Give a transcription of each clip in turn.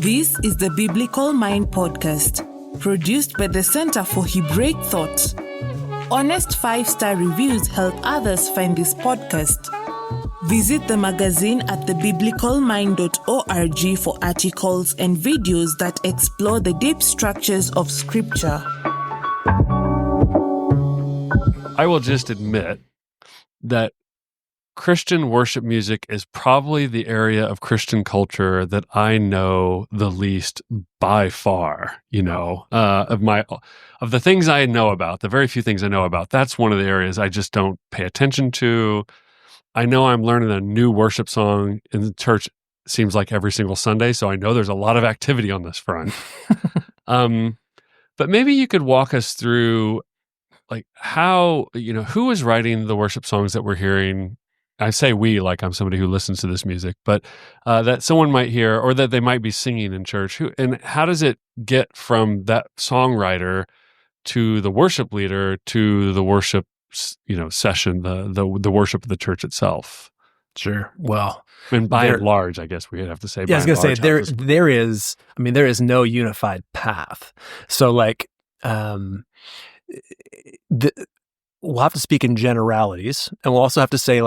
This is the Biblical Mind Podcast, produced by the Center for Hebraic Thought. Honest 5-star reviews help others find this podcast. Visit the magazine at thebiblicalmind.org for articles and videos that explore the deep structures of Scripture. I will just admit that Christian worship music is probably the area of Christian culture that I know the least by far, of the things I know about, the very few things I know about. That's one of the areas I just don't pay attention to. I know I'm learning a new worship song in the church, seems like every single Sunday, so I know there's a lot of activity on this front. But maybe you could walk us through like how, who is writing the worship songs that we're hearing. I say we, like I'm somebody who listens to this music, but that someone might hear or that they might be singing in church. And how does it get from that songwriter to the worship leader to the worship, session, the worship of the church itself? Sure. Well, and by and large, I guess we'd have to say. Yeah, I was going to say there is no unified path. So we'll have to speak in generalities, and we'll also have to say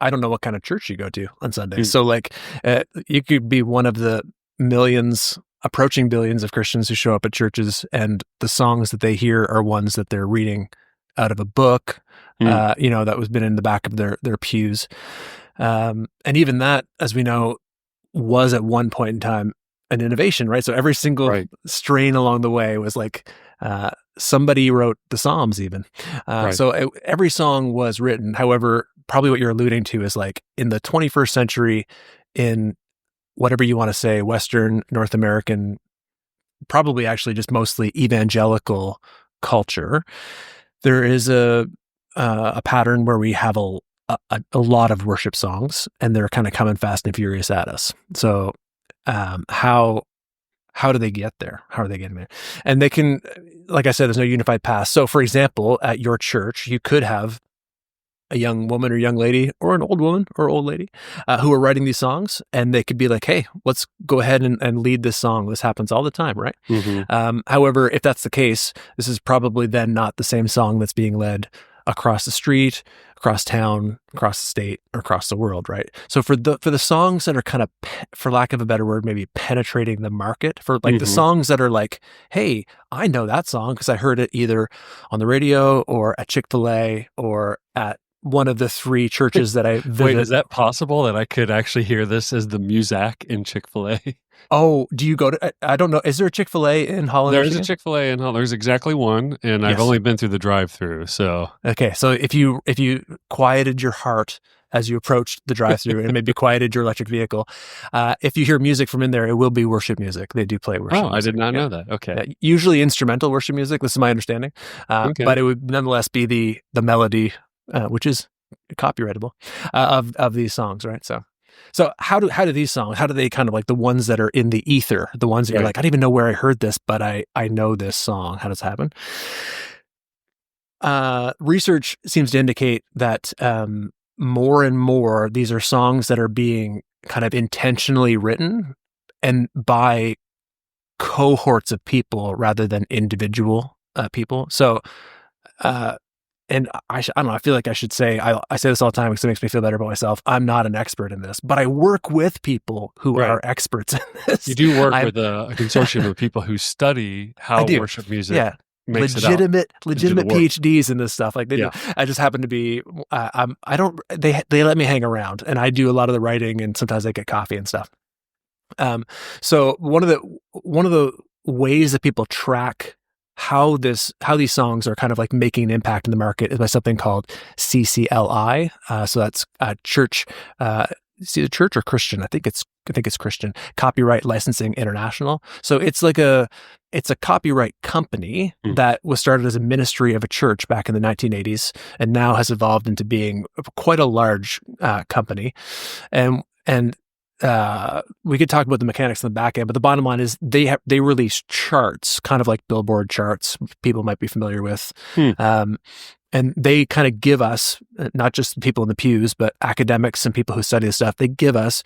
I don't know what kind of church you go to on Sunday. So you could be one of the millions, approaching billions of Christians who show up at churches, and the songs that they hear are ones that they're reading out of a book, that was been in the back of their pews. And even that, as we know, was at one point in time an innovation, right? So every single strain along the way was somebody wrote the Psalms even. So every song was written. However, probably what you're alluding to is in the 21st century, in whatever you want to say, Western, North American, probably actually just mostly evangelical culture, there is a pattern where we have a lot of worship songs, and they're kind of coming fast and furious at us. So how do they get there? How are they getting there? And they can, like I said, there's no unified path. So for example, at your church, you could have a young woman or young lady or an old woman or old lady who are writing these songs, and they could be like, hey, let's go ahead and lead this song. This happens all the time, right? Mm-hmm. However, if that's the case, this is probably then not the same song that's being led across the street, across town, across the state, or across the world, right? So for the songs that are kind of, for lack of a better word, maybe penetrating the market, for the songs that are hey, I know that song because I heard it either on the radio or at Chick-fil-A or at one of the 3 churches that I visit. Wait, is that possible that I could actually hear this as the Muzak in Chick-fil-A? Oh, do you go to, I don't know, is there a Chick-fil-A in Holland? There is a Chick-fil-A in Holland. There's exactly one, and I've only been through the drive-thru, so. Okay, so if you quieted your heart as you approached the drive-thru and maybe quieted your electric vehicle, if you hear music from in there, it will be worship music. They do play worship music. I did not know that. Okay. Usually instrumental worship music, this is my understanding, but it would nonetheless be the melody, which is copyrightable, of these songs, right? So how do these songs, how do they kind of the ones that are in the ether, the ones that you're I don't even know where I heard this, but I know this song. How does it happen? Research seems to indicate that more and more these are songs that are being kind of intentionally written and by cohorts of people rather than individual people. So, and I don't know, I feel like I should say, I say this all the time because it makes me feel better about myself. I'm not an expert in this, but I work with people who are experts in this. You do work with a consortium of people who study how worship music makes legitimate PhDs in this stuff. They do. I just happen to be, they let me hang around, and I do a lot of the writing, and sometimes I get coffee and stuff. So one of the ways that people track how these songs are kind of making an impact in the market is by something called CCLI. So that's church. Is it church or Christian? I think it's Christian. Copyright Licensing International. So it's it's a copyright company that was started as a ministry of a church back in the 1980s, and now has evolved into being quite a large company. And we could talk about the mechanics in the back end, but the bottom line is they release charts, kind of like Billboard charts, people might be familiar with. And they kind of give us, not just people in the pews, but academics and people who study this stuff, they give us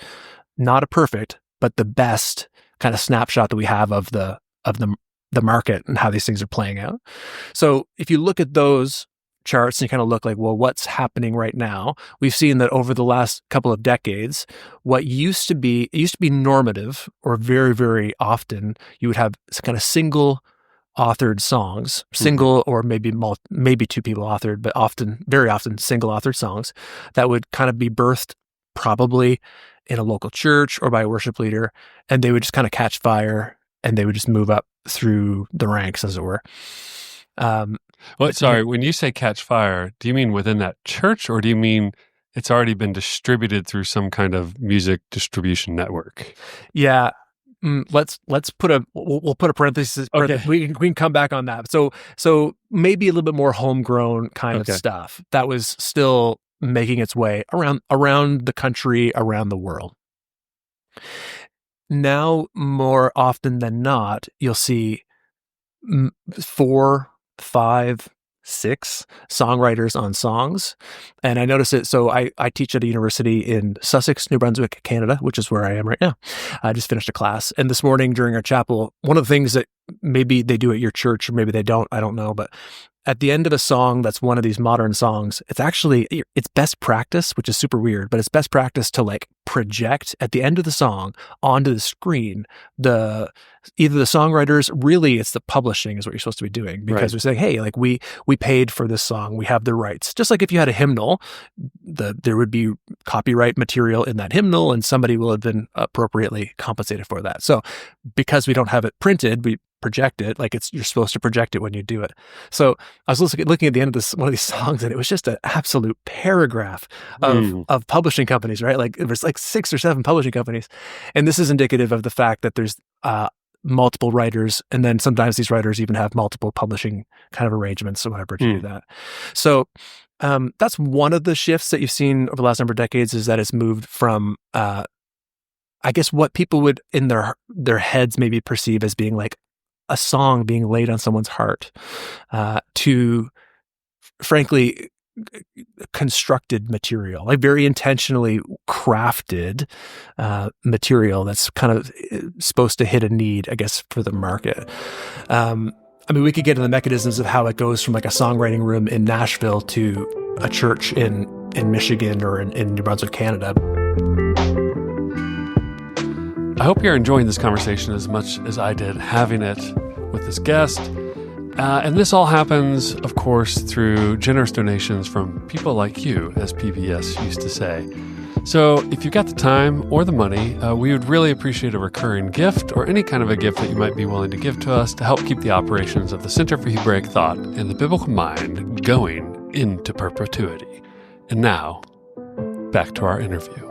not a perfect, but the best kind of snapshot that we have of the market and how these things are playing out. So if you look at those charts and you kind of look like, well, what's happening right now? We've seen that over the last couple of decades, what used to be normative, or very, very often you would have kind of single authored songs, single or maybe two people authored, but very often single authored songs that would kind of be birthed probably in a local church or by a worship leader, and they would just kind of catch fire and they would just move up through the ranks, as it were. When you say catch fire, do you mean within that church, or do you mean it's already been distributed through some kind of music distribution network? Yeah. Let's put we'll put a parenthesis. Okay. We can come back on that. So maybe a little bit more homegrown kind of stuff that was still making its way around the country, around the world. Now, more often than not, you'll see 4, 5, 6 songwriters on songs. And I notice it. So I teach at a university in Sussex, New Brunswick, Canada, which is where I am right now. I just finished a class. And this morning during our chapel, one of the things that maybe they do at your church, or maybe they don't, I don't know, but at the end of a song that's one of these modern songs, it's best practice, which is super weird, but it's best practice to like project at the end of the song onto the screen either the songwriters, really it's the publishing is what you're supposed to be doing, because we're saying, hey, like we paid for this song, we have the rights. Just like if you had a hymnal, there would be copyright material in that hymnal, and somebody will have been appropriately compensated for that. So because we don't have it printed, we project it like you're supposed to project it when you do it. So I was looking at the end of one of these songs, and it was just an absolute paragraph of publishing companies, right? Like it was like 6 or 7 publishing companies. And this is indicative of the fact that there's multiple writers, and then sometimes these writers even have multiple publishing kind of arrangements or whatever to do that. So that's one of the shifts that you've seen over the last number of decades, is that it's moved from I guess what people would in their heads maybe perceive as being like a song being laid on someone's heart, to frankly constructed material, like very intentionally crafted material that's kind of supposed to hit a need, I guess, for the market. I mean, we could get into the mechanisms of how it goes from like a songwriting room in Nashville to a church in Michigan or in New Brunswick, Canada. I hope you're enjoying this conversation as much as I did having it with this guest. And this all happens, of course, through generous donations from people like you, as PBS used to say. So if you've got the time or the money, we would really appreciate a recurring gift, or any kind of a gift that you might be willing to give to us to help keep the operations of the Center for Hebraic Thought and the Biblical Mind going into perpetuity. And now, back to our interview.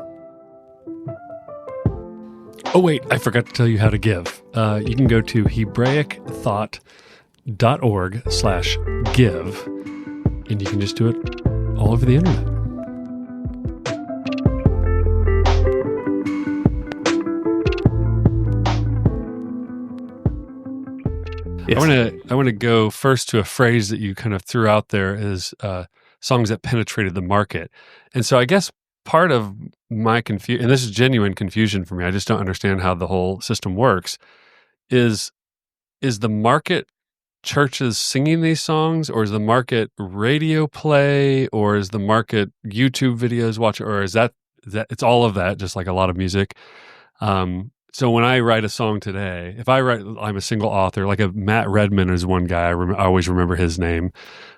Oh, wait, I forgot to tell you how to give. You can go to hebraicthought.org/give, and you can just do it all over the internet. Yes. I want to go first to a phrase that you kind of threw out there, is songs that penetrated the market. And so I guess part of my confusion, and this is genuine confusion for me, I just don't understand how the whole system works, is the market churches singing these songs, or is the market radio play, or is the market YouTube videos watching, or is that it's all of that, just like a lot of music? So when I write a song today, I'm a single author, like Matt Redman is one guy, I always remember his name.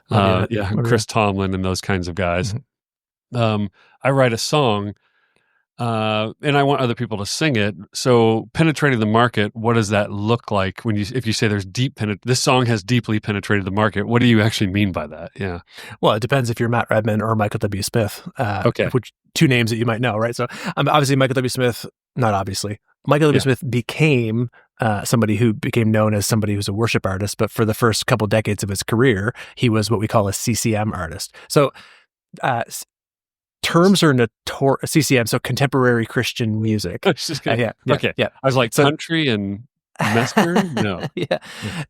Chris Tomlin and those kinds of guys. Mm-hmm. I write a song, and I want other people to sing it. So penetrating the market, what does that look like if you say there's this song has deeply penetrated the market? What do you actually mean by that? Yeah. Well, it depends if you're Matt Redman or Michael W. Smith. Which two names that you might know, right? So obviously Michael W. Smith, not obviously. Michael W. Smith became somebody who became known as somebody who's a worship artist, but for the first couple decades of his career, he was what we call a CCM artist. So terms are CCM, so contemporary Christian music. Okay. I was like, country and Western? No. Yeah.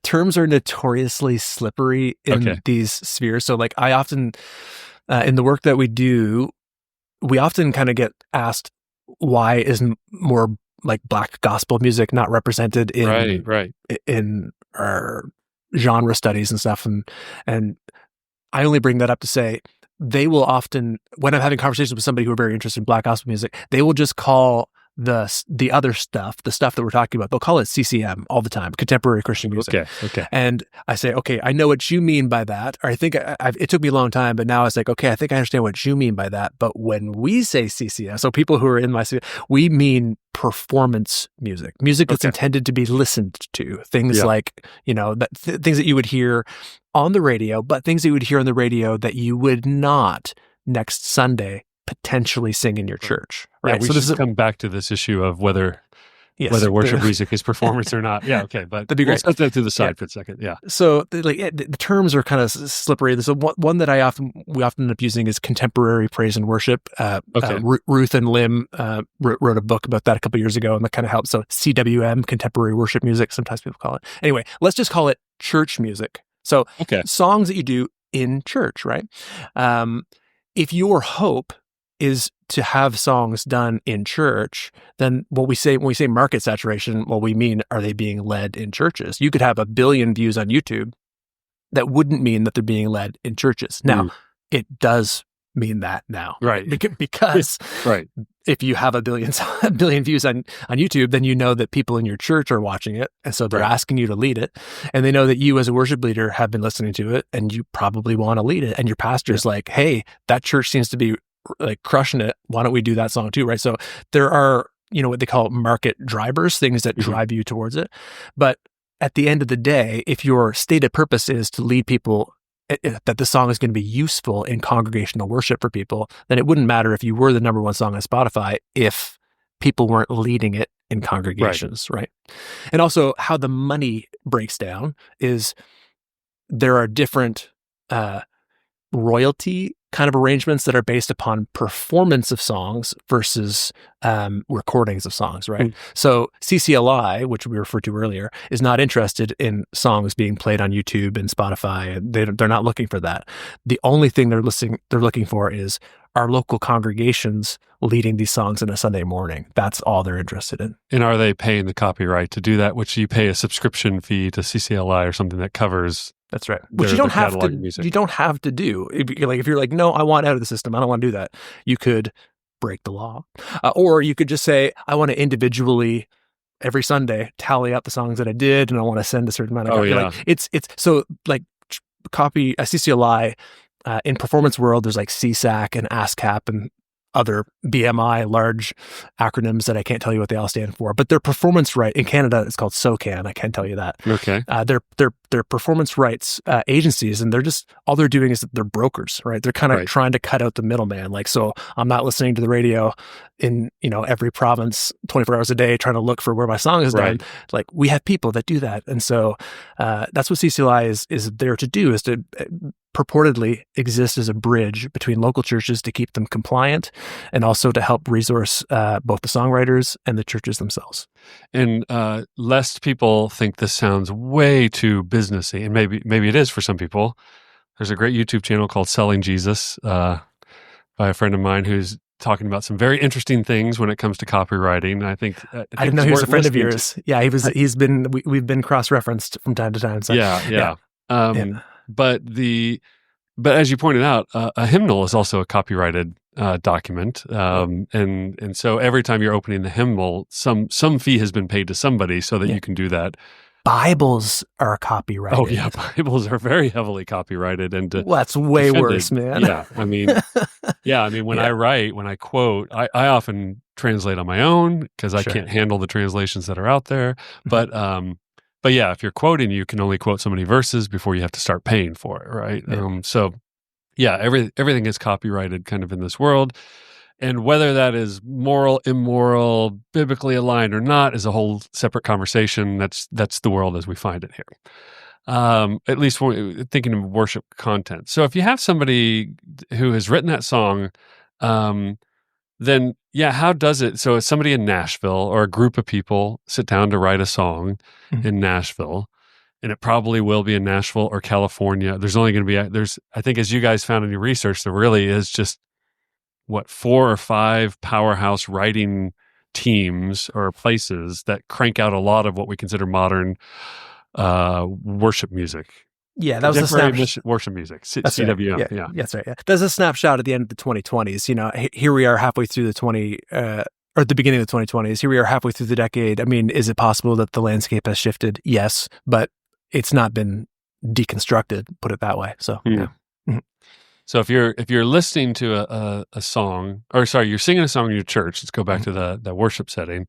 Terms are notoriously slippery in these spheres. So like I often, in the work that we do, we often kind of get asked, why isn't more like Black gospel music not represented in right. in our genre studies and stuff. And I only bring that up to say they will often, when I'm having conversations with somebody who are very interested in Black gospel music, they will just call the other stuff, the stuff that we're talking about, they'll call it CCM all the time, contemporary Christian music. Okay. And I say, okay, I know what you mean by that. Or I think it took me a long time, but now it's like, okay, I think I understand what you mean by that. But when we say CCM, so people who are in my, we mean performance music that's intended to be listened to. Things like, things that you would hear on the radio, but things that you would hear on the radio that you would not next Sunday potentially sing in your church, right? Yeah, we should come back to this issue of whether worship music is performance or not. Yeah, okay, but that'd be great. We'll set that to the side for a second. Yeah. So the terms are kind of slippery. So one that we often end up using is contemporary praise and worship. Ruth and Lim wrote a book about that a couple years ago, and that kind of helps. So CWM, contemporary worship music, sometimes people call it. Anyway, let's just call it church music. So songs that you do in church, right? If your hope is to have songs done in church, then when we say market saturation, what we mean, are they being led in churches? You could have 1 billion views on YouTube. That wouldn't mean that they're being led in churches. Now, it does mean that now. Right. Because if you have 1 billion views on YouTube, then you know that people in your church are watching it. And so they're asking you to lead it. And they know that you as a worship leader have been listening to it, and you probably want to lead it. And your pastor's like, hey, that church seems to be like crushing it. Why don't we do that song too? Right. So there are, what they call market drivers, things that drive you towards it. But at the end of the day, if your stated purpose is to lead people, that the song is going to be useful in congregational worship for people, then it wouldn't matter if you were the number one song on Spotify if people weren't leading it in congregations. Right. And also how the money breaks down is there are different, royalty kind of arrangements that are based upon performance of songs versus recordings of songs, right? So CCLI, which we referred to earlier, is not interested in songs being played on YouTube and Spotify. They're not looking for that. The only thing they're looking for is our local congregations leading these songs on a Sunday morning. That's all they're interested in. And are they paying the copyright to do that, which you pay a subscription fee to CCLI or something that covers? That's right. Which you don't have to. Music. You don't have to do. If you're like, no, I want out of the system. I don't want to do that. You could break the law, or you could just say, I want to individually every Sunday tally up the songs that I did, and I want to send a certain amount of. Like, it's so like copy a CCLI in performance world. There's like CSAC and ASCAP and other BMI large acronyms that I can't tell you what they all stand for, but their performance right in Canada, it's called SOCAN. I can tell you that. Okay. They're performance rights agencies, and they're just, all they're doing is that they're brokers, right? They're kind of trying to cut out the middleman. Like, so I'm not listening to the radio in, every province 24 hours a day, trying to look for where my song is done. Like, we have people that do that. And so that's what CCLI is there to do, is to purportedly exist as a bridge between local churches to keep them compliant, and also to help resource both the songwriters and the churches themselves. And lest people think this sounds way too businessy, and maybe it is for some people, there's a great YouTube channel called Selling Jesus by a friend of mine who's talking about some very interesting things when it comes to copywriting. I think I didn't know he was a friend of yours. Yeah, we've been cross-referenced from time to time. So, yeah. But as you pointed out, a hymnal is also a copyrighted document, and so every time you're opening the hymnal, some fee has been paid to somebody so that you can do that. Bibles are copyrighted. Oh yeah, Bibles are very heavily copyrighted, and that's way worse, man. Yeah, I mean, when I quote, I often translate on my own because I can't handle the translations that are out there, but yeah, if you're quoting, you can only quote so many verses before you have to start paying for it, right? Yeah. Everything is copyrighted kind of in this world. And whether that is moral, immoral, biblically aligned or not is a whole separate conversation. That's the world as we find it here. At least when thinking of worship content. So if you have somebody who has written that song, then how does it? So somebody in Nashville or a group of people sit down to write a song in Nashville, and it probably will be in Nashville or California. There's only going to be, I think as you guys found in your research, there really is just 4 or 5 powerhouse writing teams or places that crank out a lot of what we consider modern worship music. Yeah, that was a snapshot. Worship music, That's CWM. Right. Yeah, that's right. Yeah. That's a snapshot at the end of the 2020s. You know, here we are halfway through or at the beginning of the 2020s. Here we are halfway through the decade. I mean, is it possible that the landscape has shifted? Yes, but it's not been deconstructed. Put it that way. So, yeah. Mm-hmm. So if you're listening to a song, or sorry, you're singing a song in your church. Let's go back to the worship setting.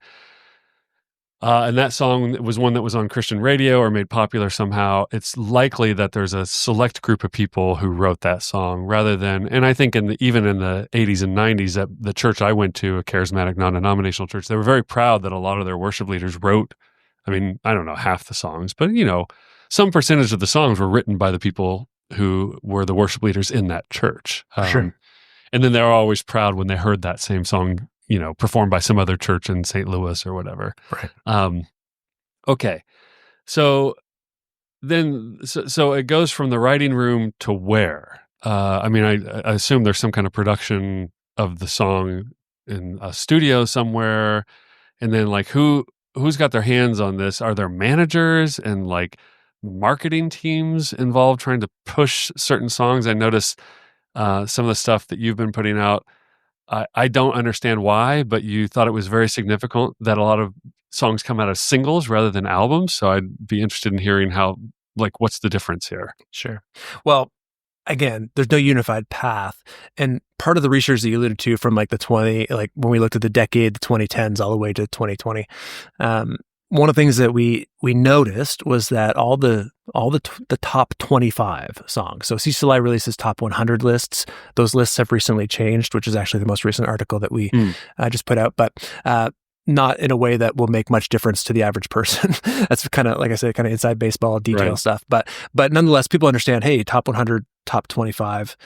And that song was one that was on Christian radio or made popular somehow. It's likely that there's a select group of people who wrote that song rather than, and I think even in the 80s and 90s at the church I went to, a charismatic non-denominational church, they were very proud that a lot of their worship leaders wrote, I mean, I don't know half the songs, but some percentage of the songs were written by the people who were the worship leaders in that church. Sure. And then they were always proud when they heard that same song performed by some other church in St. Louis or whatever. Right. Okay. So then, so it goes from the writing room to where? I mean, I assume there's some kind of production of the song in a studio somewhere. And then like who's got their hands on this? Are there managers and like marketing teams involved trying to push certain songs? I notice some of the stuff that you've been putting out. I don't understand why, but you thought it was very significant that a lot of songs come out as singles rather than albums. So I'd be interested in hearing what's the difference here? Sure. Well, again, there's no unified path. And part of the research that you alluded to from when we looked at the decade, the 2010s all the way to 2020, one of the things that we noticed was that all the top 25 songs. So CCLI releases top 100 lists. Those lists have recently changed, which is actually the most recent article that we just put out, but not in a way that will make much difference to the average person. That's kind of, like I said, kind of inside baseball detail stuff. But nonetheless, people understand, hey, top 100, top 25.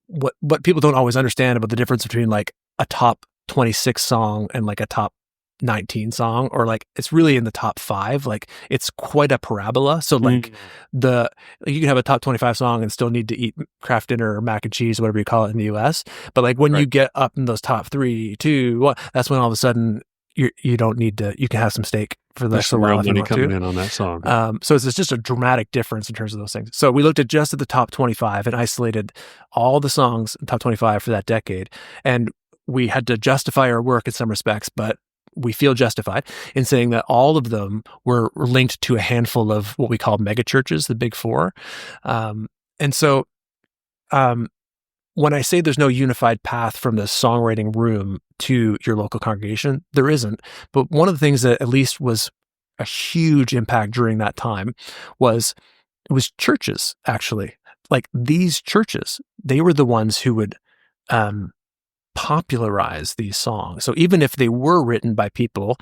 What people don't always understand about the difference between like a top 26 song and like a top 19 song, or like it's really in the top 5, like it's quite a parabola. So like you can have a top 25 song and still need to eat Kraft dinner or mac and cheese, whatever you call it in the US. But like when you get up in those top 3, 2, 1, that's when all of a sudden you don't need to, you can have some steak for the rest of the while. There's some real money coming in on that song. So it's just a dramatic difference in terms of those things. So we looked at just at the top 25 and isolated all the songs in top 25 for that decade. And we had to justify our work in some respects, but we feel justified in saying that all of them were linked to a handful of what we call megachurches, the big 4. And so when I say there's no unified path from the songwriting room to your local congregation, there isn't. But one of the things that at least was a huge impact during that time was churches, actually. Like these churches, they were the ones who would popularize these songs. So even if they were written by people,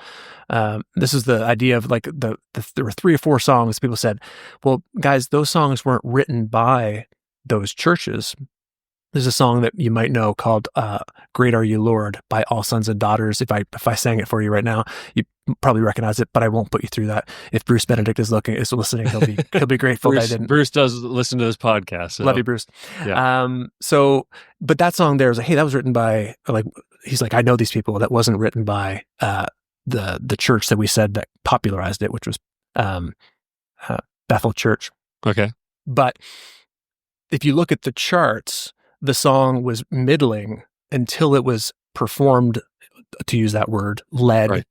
this is the idea of like there were 3 or 4 songs. People said, well, guys, those songs weren't written by those churches. There's a song that you might know called "Great Are You, Lord" by All Sons and Daughters. If I sang it for you right now, you probably recognize it, but I won't put you through that. If Bruce Benedict is listening, he'll be grateful that I didn't. Bruce does listen to this podcast. So. Love you, Bruce. Yeah. But that song there was like, hey, that was written by he's like, I know these people. That wasn't written by the church that we said that popularized it, which was Bethel Church. Okay. But if you look at the charts, the song was middling until it was performed, to use that word, led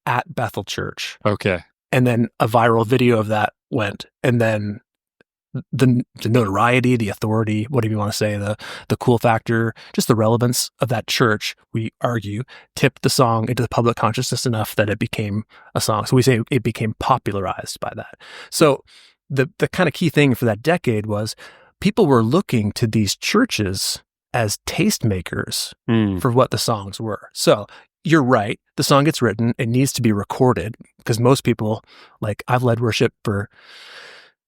at Bethel Church. Okay. And then a viral video of that went. And then the notoriety, the authority, whatever you want to say, the cool factor, just the relevance of that church, we argue, tipped the song into the public consciousness enough that it became a song. So we say it became popularized by that. So the kind of key thing for that decade was people were looking to these churches as tastemakers for what the songs were. So you're right. The song gets written. It needs to be recorded because most people, like I've led worship for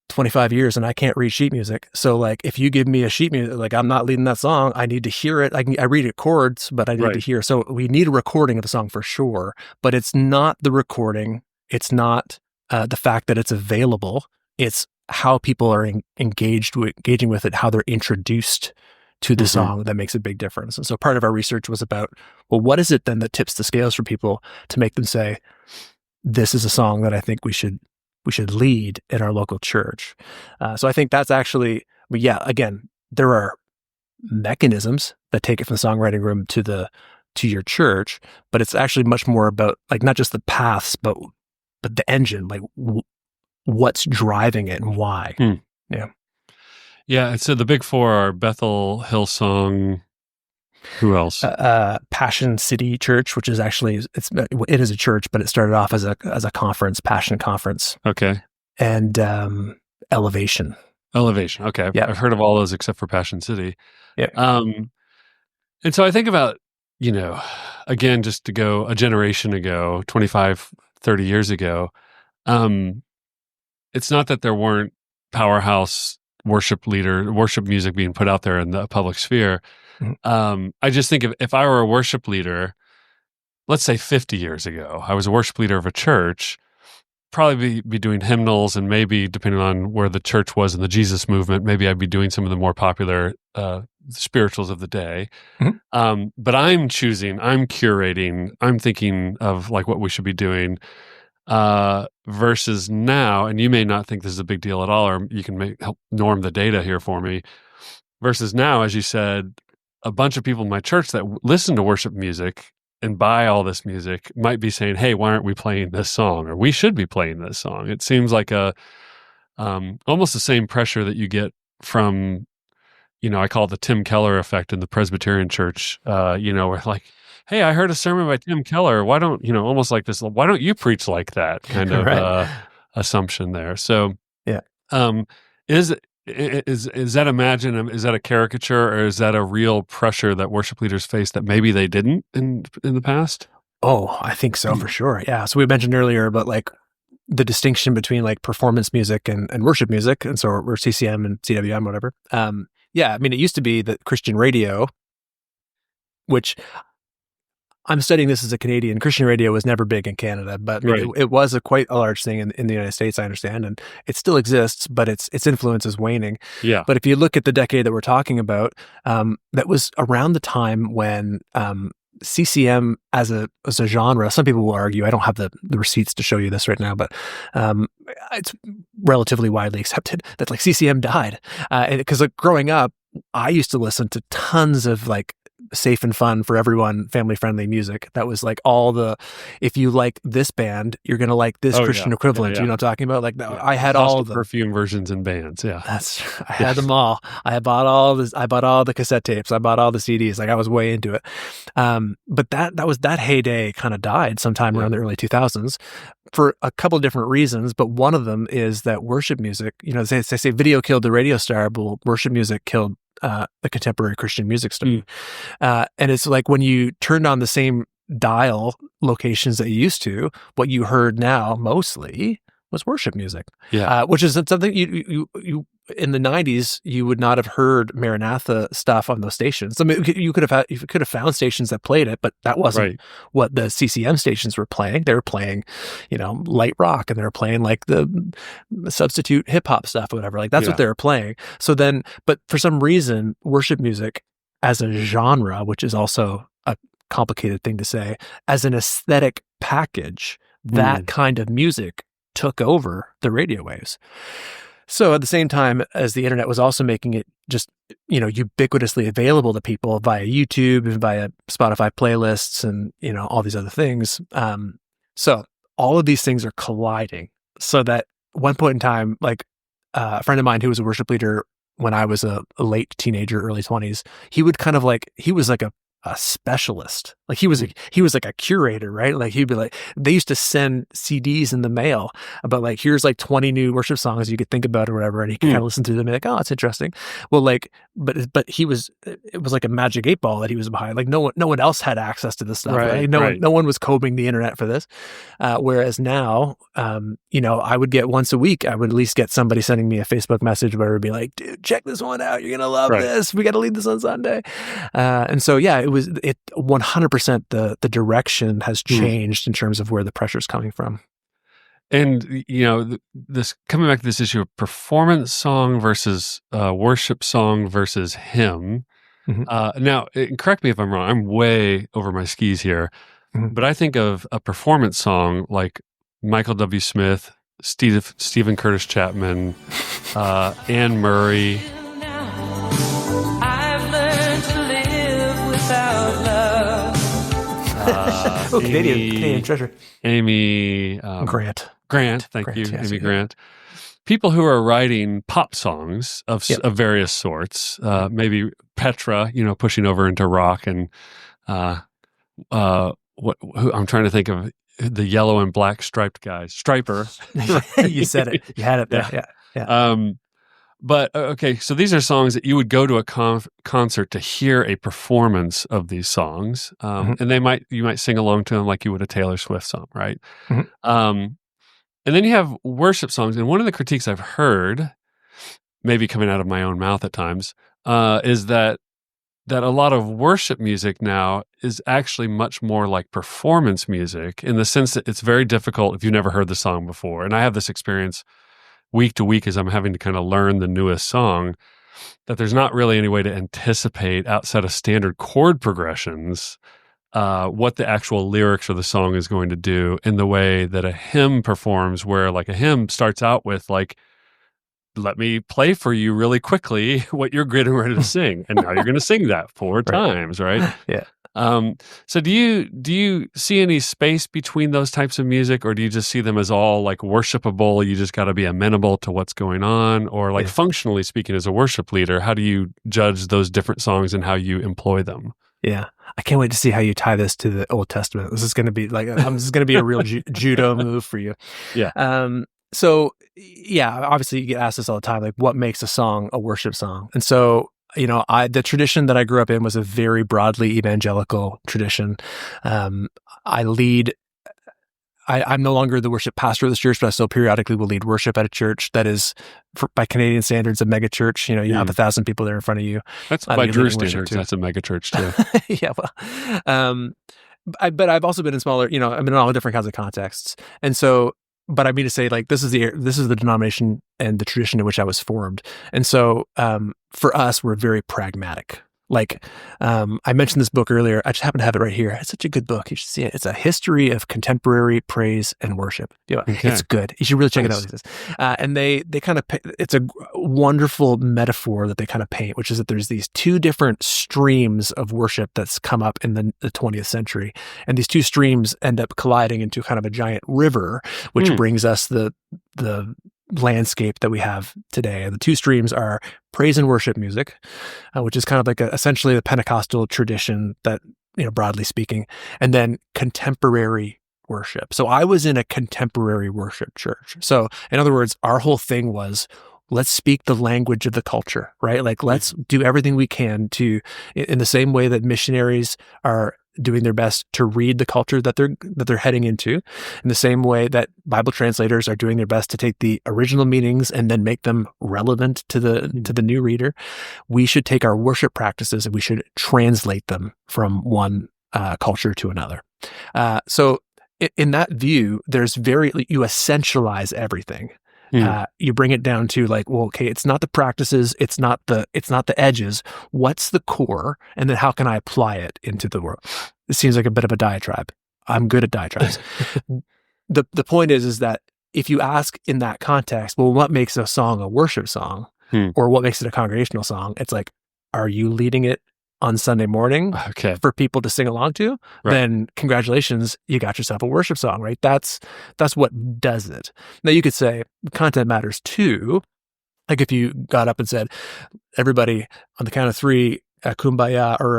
25 years and I can't read sheet music. So like if you give me a sheet music, like I'm not leading that song, I need to hear it. I read it chords, but I need to hear. So we need a recording of the song for sure, but it's not the recording. It's not the fact that it's available. It's how people are engaging with it, how they're introduced to the song that makes a big difference. And so part of our research was about, well, what is it then that tips the scales for people to make them say, this is a song that I think we should lead in our local church. So I think that's actually, again, there are mechanisms that take it from the songwriting room to your church, but it's actually much more about like not just the paths, but the engine, like what's driving it and why. Yeah. Yeah. And so the big four are Bethel, Hillsong. Who else? Passion City Church, which is actually it is a church, but it started off as a conference, Passion Conference. Okay. And Elevation. Okay. Yeah. I've heard of all those except for Passion City. Yeah. And so I think about, again, just to go a generation ago, 25, 30 years ago, it's not that there weren't powerhouse worship music being put out there in the public sphere. I just think if I were a worship leader, let's say 50 years ago, I was a worship leader of a church, probably be doing hymnals, and maybe depending on where the church was in the Jesus movement, maybe I'd be doing some of the more popular spirituals of the day. But I'm curating, I'm thinking of like what we should be doing versus now, and you may not think this is a big deal at all, or you can help norm the data here for me, versus now, as you said, a bunch of people in my church that listen to worship music and buy all this music might be saying, hey, why aren't we playing this song? Or we should be playing this song. It seems like almost the same pressure that you get from, I call it the Tim Keller effect in the Presbyterian church, where like, hey, I heard a sermon by Tim Keller. Why don't, almost like this, why don't you preach like that kind of right. Assumption there? So, yeah. Is that is that a caricature, or is that a real pressure that worship leaders face that maybe they didn't in the past? Oh, I think so for sure. Yeah. So we mentioned earlier about like the distinction between like performance music and worship music. And so we're CCM and CWM, whatever. It used to be that Christian radio, which I'm studying this as a Canadian. Christian radio was never big in Canada, but it was quite a large thing in the United States, I understand, and it still exists, but its influence is waning. Yeah. But if you look at the decade that we're talking about, that was around the time when CCM as a genre, some people will argue, I don't have the receipts to show you this right now, but it's relatively widely accepted that like CCM died. Because like growing up, I used to listen to tons of like safe and fun for everyone, family-friendly music. That was like if you like this band, you're going to like this Christian equivalent. Yeah. You know what I'm talking about? Like I had all the Perfume versions and bands. Yeah. I had them all. I bought all the cassette tapes. I bought all the CDs. Like I was way into it. But that heyday kind of died sometime around the early 2000s for a couple of different reasons. But one of them is that worship music, they say video killed the radio star, but worship music killed the contemporary Christian music stuff. And it's like when you turned on the same dial locations that you used to, what you heard now mostly was worship music. Yeah. Which is something you in the 90s, you would not have heard Maranatha stuff on those stations. I mean, you could have found stations that played it, but that wasn't what the CCM stations were playing. They were playing, light rock, and they were playing like the substitute hip hop stuff or whatever. Like that's what they were playing. So then, but for some reason, worship music as a genre, which is also a complicated thing to say, as an aesthetic package, that kind of music took over the radio waves. So at the same time as the internet was also making it just, ubiquitously available to people via YouTube and via Spotify playlists and, all these other things. So all of these things are colliding so that one point in time, like a friend of mine who was a worship leader when I was a late teenager, early 20s, he would kind of like, he was like a specialist. Like he was like a curator, right? Like he'd be like, they used to send CDs in the mail about like, here's like 20 new worship songs you could think about or whatever. And he could kind of listen to them and be like, oh, that's interesting. Well, like, but it was like a magic 8 ball that he was behind. Like no one else had access to this stuff. Right? No one was combing the internet for this. Whereas now, I would get once a week, I would at least get somebody sending me a Facebook message where it would be like, dude, check this one out. You're going to love this. We got to lead this on Sunday. And so, yeah, it 100% the direction has changed in terms of where the pressure is coming from. And this coming back to this issue of performance song versus worship song versus hymn. Now, correct me if I'm wrong. I'm way over my skis here, but I think of a performance song like Michael W. Smith, Stephen Curtis Chapman, Anne Murray. I've learned to live without love. Canadian treasure. Amy Grant. Thank you, Amy Grant. People who are writing pop songs of various sorts, maybe Petra, pushing over into rock, and who I'm trying to think of the yellow and black striped guys, Striper. You said it. You had it there. Yeah. But okay, so these are songs that you would go to a concert to hear a performance of these songs, and you might sing along to them like you would a Taylor Swift song, right? And then you have worship songs, and one of the critiques I've heard, maybe coming out of my own mouth at times, is that a lot of worship music now is actually much more like performance music, in the sense that it's very difficult if you've never heard the song before. And I have this experience week to week as I'm having to kind of learn the newest song, that there's not really any way to anticipate outside of standard chord progressions what the actual lyrics of the song is going to do, in the way that a hymn performs, where like a hymn starts out with like, let me play for you really quickly what you're getting ready to sing. And now you're going to sing that 4 times, right? Yeah. So do you see any space between those types of music, or do you just see them as all like worshipable? You just got to be amenable to what's going on, or like functionally speaking, as a worship leader, how do you judge those different songs and how you employ them? Yeah. I can't wait to see how you tie this to the Old Testament. This is going to be like, this is going to be a real judo move for you. Yeah. So yeah, obviously you get asked this all the time, like what makes a song a worship song? And so, the tradition that I grew up in was a very broadly evangelical tradition. I'm no longer the worship pastor of this church, but I still periodically will lead worship at a church that is, by Canadian standards, a megachurch. You have 1,000 people there in front of you. That's by Dru standards. That's a megachurch too. Yeah, well, but I've also been in smaller. I've been in all different kinds of contexts, and so. But I mean to say, like, this is the denomination and the tradition in which I was formed, and so for us, we're very pragmatic. Like, I mentioned this book earlier. I just happen to have it right here. It's such a good book. You should see it. It's a history of contemporary praise and worship. It's good. You should really check it out. And they kind of, it's a wonderful metaphor that they kind of paint, which is that there's these two different streams of worship that's come up in the 20th century. And these two streams end up colliding into kind of a giant river, which brings us the landscape that we have today. And the two streams are praise and worship music, which is kind of like essentially the Pentecostal tradition that, broadly speaking, and then contemporary worship. So I was in a contemporary worship church. So in other words, our whole thing was, let's speak the language of the culture, right? Like, let's do everything we can to, in the same way that missionaries are doing their best to read the culture that they're heading into, in the same way that Bible translators are doing their best to take the original meanings and then make them relevant to the new reader. We should take our worship practices and we should translate them from one culture to another. So in that view, you essentialize everything. You bring it down to like, well, okay, it's not the practices, it's not the edges. What's the core? And then how can I apply it into the world? It seems like a bit of a diatribe. I'm good at diatribes. The point is that if you ask in that context, well, what makes a song a worship song, or what makes it a congregational song? It's like, are you leading it on Sunday morning for people to sing along to? Right. Then congratulations, you got yourself a worship song, right? That's what does it. Now you could say content matters too. Like if you got up and said, everybody on the count of 3, kumbaya, or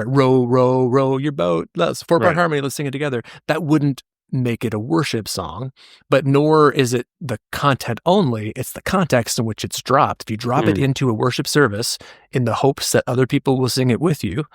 row, row, row your boat. Let's 4-part harmony. Let's sing it together. That wouldn't make it a worship song, but nor is it the content only. It's the context in which it's dropped. If you drop it into a worship service in the hopes that other people will sing it with you,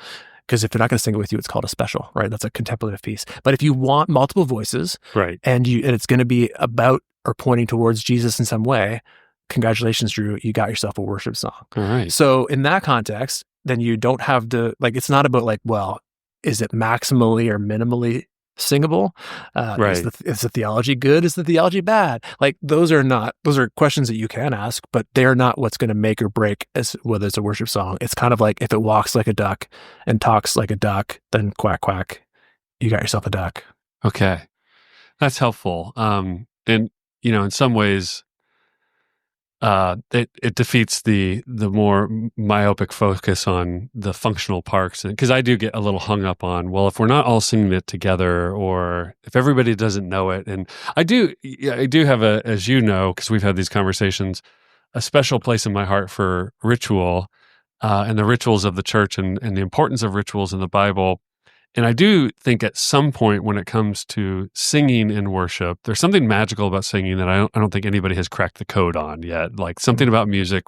because if they're not going to sing it with you, it's called a special, right? That's a contemplative piece. But if you want multiple voices, right, and it's going to be about or pointing towards Jesus in some way, congratulations, Dru, you got yourself a worship song. All right. So in that context, then you don't have to, like, it's not about like, well, is it maximally or minimally singable? Right. Is the theology good? Is the theology bad? Like those are questions that you can ask, but they're not what's going to make or break as whether it's a worship song. It's kind of like if it walks like a duck and talks like a duck, then quack quack, you got yourself a duck. Okay. That's helpful. And in some ways, it defeats the more myopic focus on the functional parts, because I do get a little hung up on, well, if we're not all singing it together, or if everybody doesn't know it. And I do have as you know, because we've had these conversations, a special place in my heart for ritual, and the rituals of the church, and the importance of rituals in the Bible. And I do think at some point when it comes to singing in worship, there's something magical about singing that I don't think anybody has cracked the code on yet. Like something about music,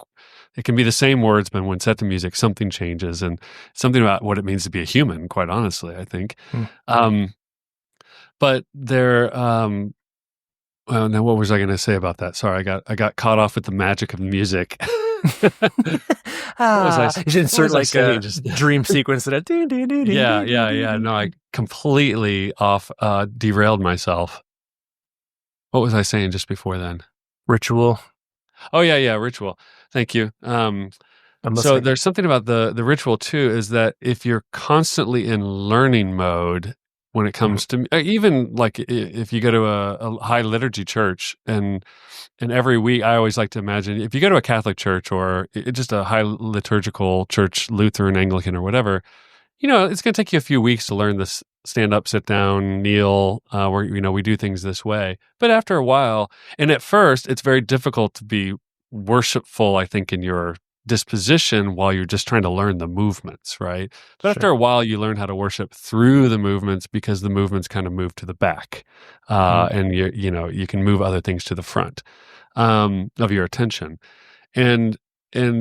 it can be the same words, but when set to music, something changes, and something about what it means to be a human, quite honestly, I think. But there, well, now what was I going to say about that? Sorry, I got caught off with the magic of music. You should insert like a dream sequence that yeah. No, I completely derailed myself. What was I saying just before then? Ritual. Oh yeah, ritual. Thank you. So there's something about the ritual too, is that if you're constantly in learning mode when it comes to, even like if you go to a high liturgy church, and every week, I always like to imagine, if you go to a Catholic church or just a high liturgical church, Lutheran, Anglican, or whatever, it's going to take you a few weeks to learn this stand up, sit down, kneel, where, we do things this way. But after a while, and at first, it's very difficult to be worshipful, I think, in your disposition while you're just trying to learn the movements, right? But after a while, you learn how to worship through the movements, because the movements kind of move to the back, and you can move other things to the front of your attention. And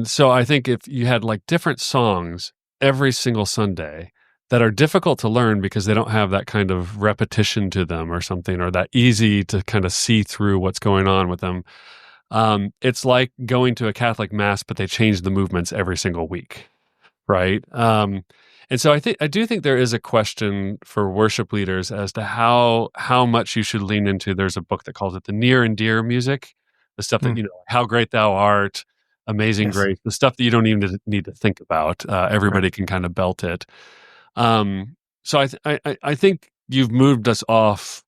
so I think if you had like different songs every single Sunday that are difficult to learn because they don't have that kind of repetition to them or something, or that easy to kind of see through what's going on with them, it's like going to a Catholic mass, but they change the movements every single week, right? And so I do think there is a question for worship leaders as to how much you should lean into. There's a book that calls it the near and dear music, the stuff that, How Great Thou Art, Amazing Grace, the stuff that you don't even need to think about. Everybody can kind of belt it. So I think you've moved us off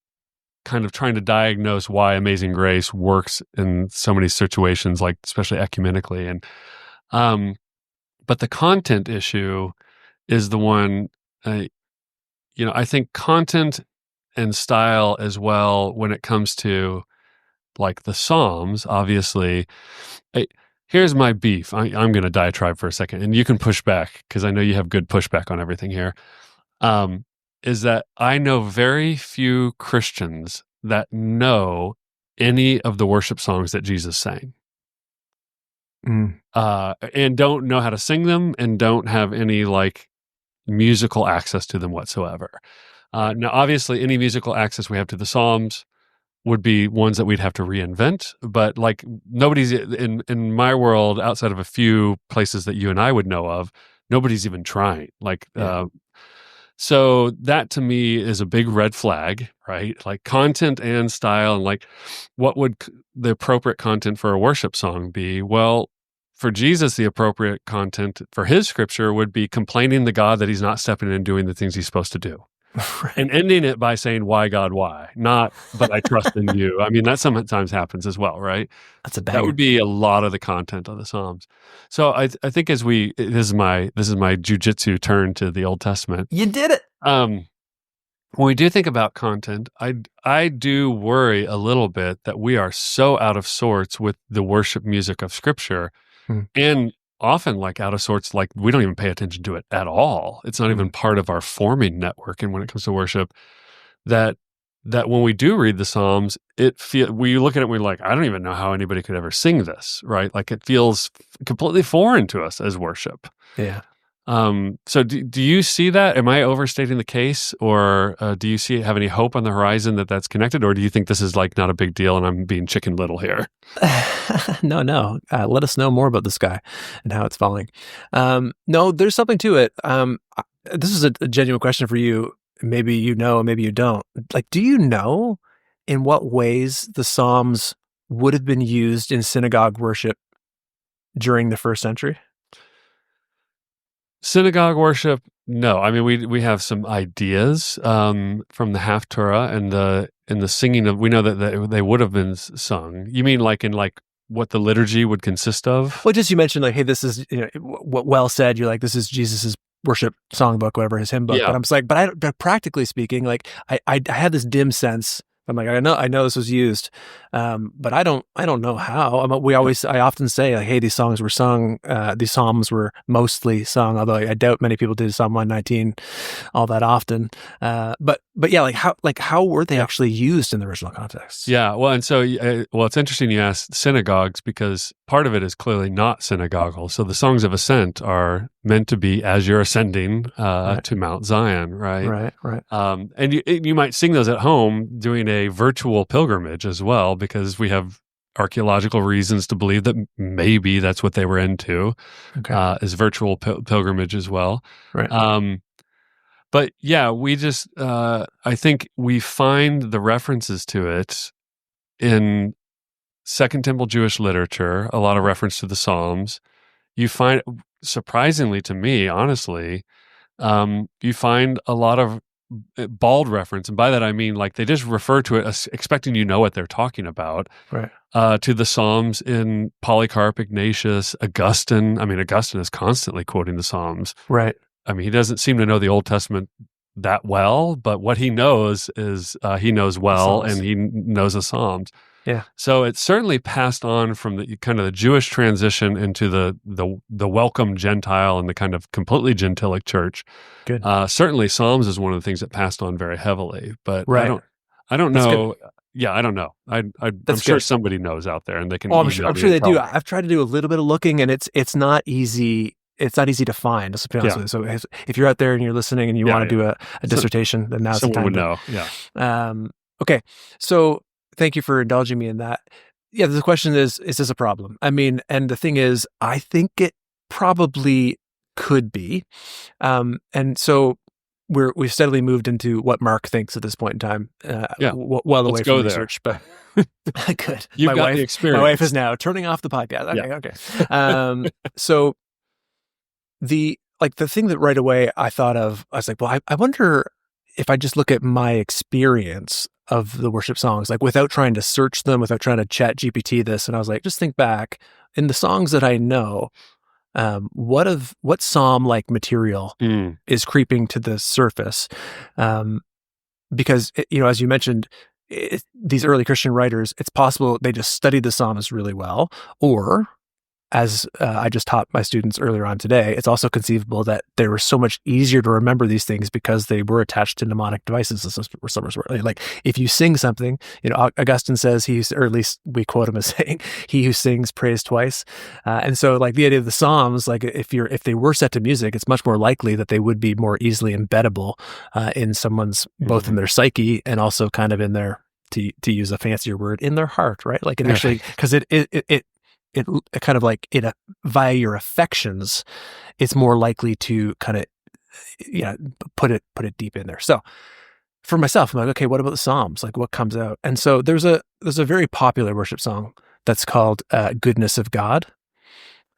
kind of trying to diagnose why Amazing Grace works in so many situations, like especially ecumenically. And but the content issue is the one, I think content and style as well, when it comes to like the Psalms, obviously. Here's my beef. I'm going to diatribe for a second, and you can push back, because I know you have good pushback on everything here. Is that I know very few Christians that know any of the worship songs that Jesus sang. And don't know how to sing them, and don't have any like musical access to them whatsoever. Now, obviously, any musical access we have to the Psalms would be ones that we'd have to reinvent, but like nobody's in my world, outside of a few places that you and I would know of, nobody's even trying. So that to me is a big red flag, right? Like content and style, and like what would the appropriate content for a worship song be? Well, for Jesus, the appropriate content for his scripture would be complaining to God that he's not stepping in and doing the things he's supposed to do. Right. And ending it by saying, "Why, God, why?" Not, "But I trust in you." I mean, that sometimes happens as well, right? That's a banger. That would be a lot of the content of the Psalms. So I think this is my jujitsu turn to the Old Testament. You did it. When we do think about content, I do worry a little bit that we are so out of sorts with the worship music of Scripture, and often like out of sorts, like we don't even pay attention to it at all. It's not even part of our forming network. And when it comes to worship, that when we do read the Psalms, we look at it and we're like, I don't even know how anybody could ever sing this, right? Like it feels completely foreign to us as worship. Yeah. So do you see that? Am I overstating the case, or do you have any hope on the horizon that that's connected, or do you think this is like not a big deal and I'm being Chicken Little here? No. Let us know more about this guy and how it's falling. No, there's something to it. This is a genuine question for you. maybe you know, maybe you don't. Like, do you know in what ways the Psalms would have been used in synagogue worship during the first century? Synagogue worship, no. I mean, we have some ideas from the Haftarah and the singing of. We know that they would have been sung. You mean like in like what the liturgy would consist of? Well, just you mentioned like, hey, this is what well said. You're like, this is Jesus's worship songbook, whatever, his hymn book. Yeah. But I'm just like, but practically speaking, like I had this dim sense. I'm like, I know this was used, but I don't know how. I often say like, hey, these songs were sung, these psalms were mostly sung, although I doubt many people did Psalm 119 all that often. But yeah, like how were they actually used in the original context? Yeah, well, and so it's interesting you asked synagogues because part of it is clearly not synagogal. So the songs of ascent are meant to be as you're ascending to Mount Zion, right? Right. And you might sing those at home doing a virtual pilgrimage as well, because we have archaeological reasons to believe that maybe that's what they were into, is virtual pilgrimage as well. Right. But yeah, we just, I think we find the references to it in Second Temple Jewish literature, a lot of reference to the Psalms. You find, surprisingly to me, honestly, you find a lot of bald reference. And by that, I mean, like, they just refer to it as expecting you know what they're talking about. Right. To the Psalms in Polycarp, Ignatius, Augustine. I mean, Augustine is constantly quoting the Psalms. Right. I mean, he doesn't seem to know the Old Testament that well, but what he knows is he knows well, and he knows the Psalms. Yeah. So it's certainly passed on from the kind of the Jewish transition into the welcome Gentile and the kind of completely Gentilic church. Good. Certainly, Psalms is one of the things that passed on very heavily. But right. I don't That's know. Good. Yeah, I don't know. I'm That's sure good. somebody knows out there, and they can. Oh, I'm sure they do. I've tried to do a little bit of looking, and it's not easy. It's not easy to find, to be honest with you. So if you're out there and you're listening and you want to do a dissertation, then now's the time. Someone would know. Yeah. Okay. So thank you for indulging me in that. Yeah. The question is this a problem? I mean, and the thing is, I think it probably could be. And so we've steadily moved into what Marc thinks at this point in time. Well away from research, but good. You've got the experience. My wife is now turning off the podcast. Okay. So the thing that right away I thought of, I was like, well, I wonder if I just look at my experience of the worship songs, like without trying to search them, without trying to chat GPT this. And I was like, just think back in the songs that I know, what psalm-like material is creeping to the surface? Because, as you mentioned, these early Christian writers, it's possible they just studied the Psalms really well, or as I just taught my students earlier on today, it's also conceivable that they were so much easier to remember these things because they were attached to mnemonic devices. Like if you sing something, Augustine says or at least we quote him as saying, "He who sings prays twice." And so, like the idea of the Psalms, like if they were set to music, it's much more likely that they would be more easily embeddable in someone's both in their psyche and also kind of in their, to use a fancier word, in their heart, right? Like it actually, because it kind of like via your affections, it's more likely to kind of, put it deep in there. So for myself, I'm like, okay, what about the Psalms? Like what comes out? And so there's a very popular worship song that's called Goodness of God.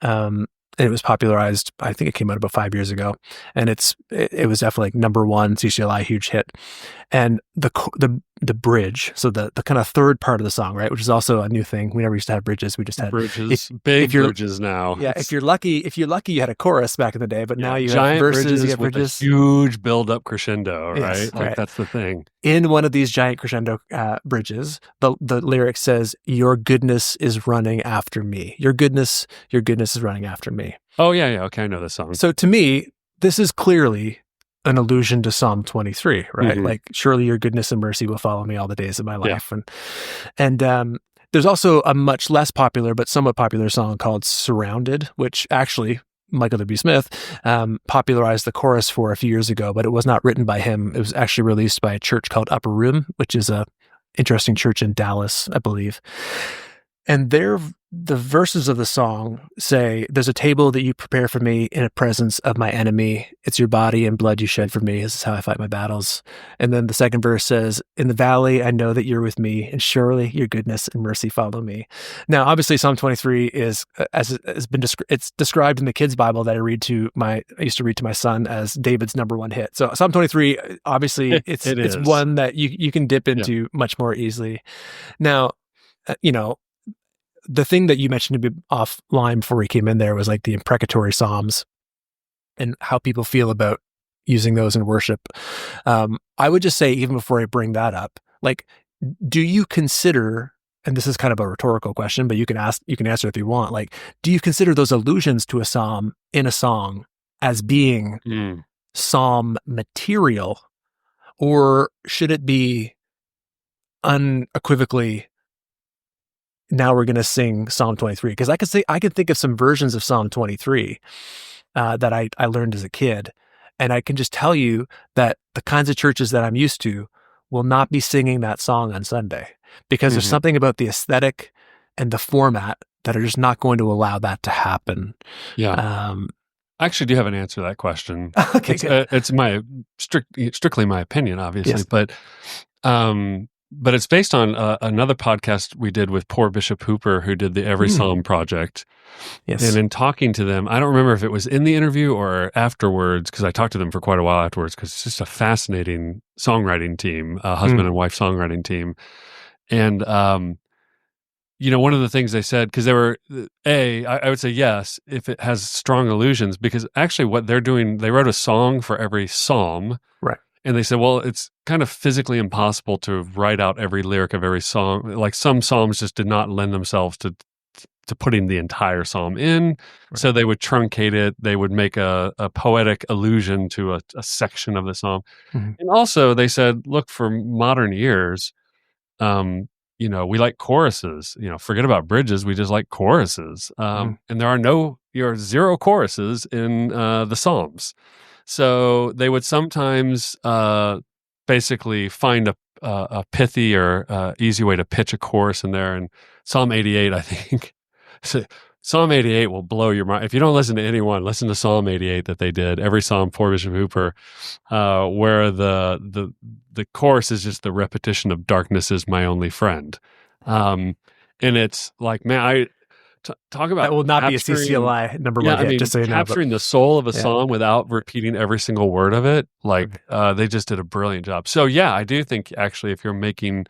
And it was popularized, I think it came out about 5 years ago, and it was definitely like number one CCLI, huge hit. And the bridge, so the kind of third part of the song, right, which is also a new thing. We never used to have bridges. We just had bridges, bridges now. Yeah, if you're lucky, you had a chorus back in the day, but now you have verses, you have with bridges. A huge build-up crescendo, right? Yes, like that's the thing. In one of these giant crescendo bridges, the lyric says, "Your goodness is running after me. Your goodness is running after me." Oh yeah. Okay, I know this song. So to me, this is clearly an allusion to Psalm 23, right? Mm-hmm. Like, surely your goodness and mercy will follow me all the days of my life. And there's also a much less popular, but somewhat popular song called Surrounded, which actually Michael W. Smith popularized the chorus for a few years ago, but it was not written by him. It was actually released by a church called Upper Room, which is a interesting church in Dallas, I believe. And the verses of the song say, "There's a table that you prepare for me in the presence of my enemy. It's your body and blood you shed for me. This is how I fight my battles." And then the second verse says, "In the valley, I know that you're with me, and surely your goodness and mercy follow me." Now, obviously, Psalm 23 is, as it has been it's described in the kids' Bible that I used to read to my son as David's number one hit. So Psalm 23, obviously, it's one that you can dip into much more easily. Now, the thing that you mentioned to be offline before we came in there was like the imprecatory Psalms and how people feel about using those in worship. I would just say, even before I bring that up, like, do you consider, and this is kind of a rhetorical question, but you can answer if you want, like, do you consider those allusions to a psalm in a song as being psalm material, or should it be unequivocally, now we're going to sing Psalm 23? Because I could think of some versions of Psalm 23 that I learned as a kid, and I can just tell you that the kinds of churches that I'm used to will not be singing that song on Sunday, because there's something about the aesthetic and the format that are just not going to allow that to happen. Yeah. I actually do have an answer to that question. Okay, it's my strictly my opinion, obviously, yes. But it's based on another podcast we did with poor Bishop Hooper, who did the Every Psalm Project. Yes. And in talking to them, I don't remember if it was in the interview or afterwards, because I talked to them for quite a while afterwards, because it's just a fascinating songwriting team, a husband and wife songwriting team. And, one of the things they said, because they were, I would say yes, if it has strong allusions, because actually what they're doing, they wrote a song for every psalm. Right. And they said, well, it's kind of physically impossible to write out every lyric of every song. Like, some psalms just did not lend themselves to putting the entire psalm in. Right. So they would truncate it. They would make a poetic allusion to a section of the psalm. Mm-hmm. And also they said, look, for modern ears, we like choruses. Forget about bridges. We just like choruses. And there are zero choruses in the Psalms. So they would sometimes basically find a pithy or easy way to pitch a chorus in there. And Psalm 88, I think, Psalm 88 will blow your mind. If you don't listen to anyone, listen to Psalm 88 that they did, every Psalm for Bishop Hooper, where the chorus is just the repetition of "Darkness is my only friend." And it's like, man, talk about that will not be a CCLI number one hit, just so you know. Capturing the soul of a song without repeating every single word of it. Like, they just did a brilliant job. So yeah, I do think actually, if you're making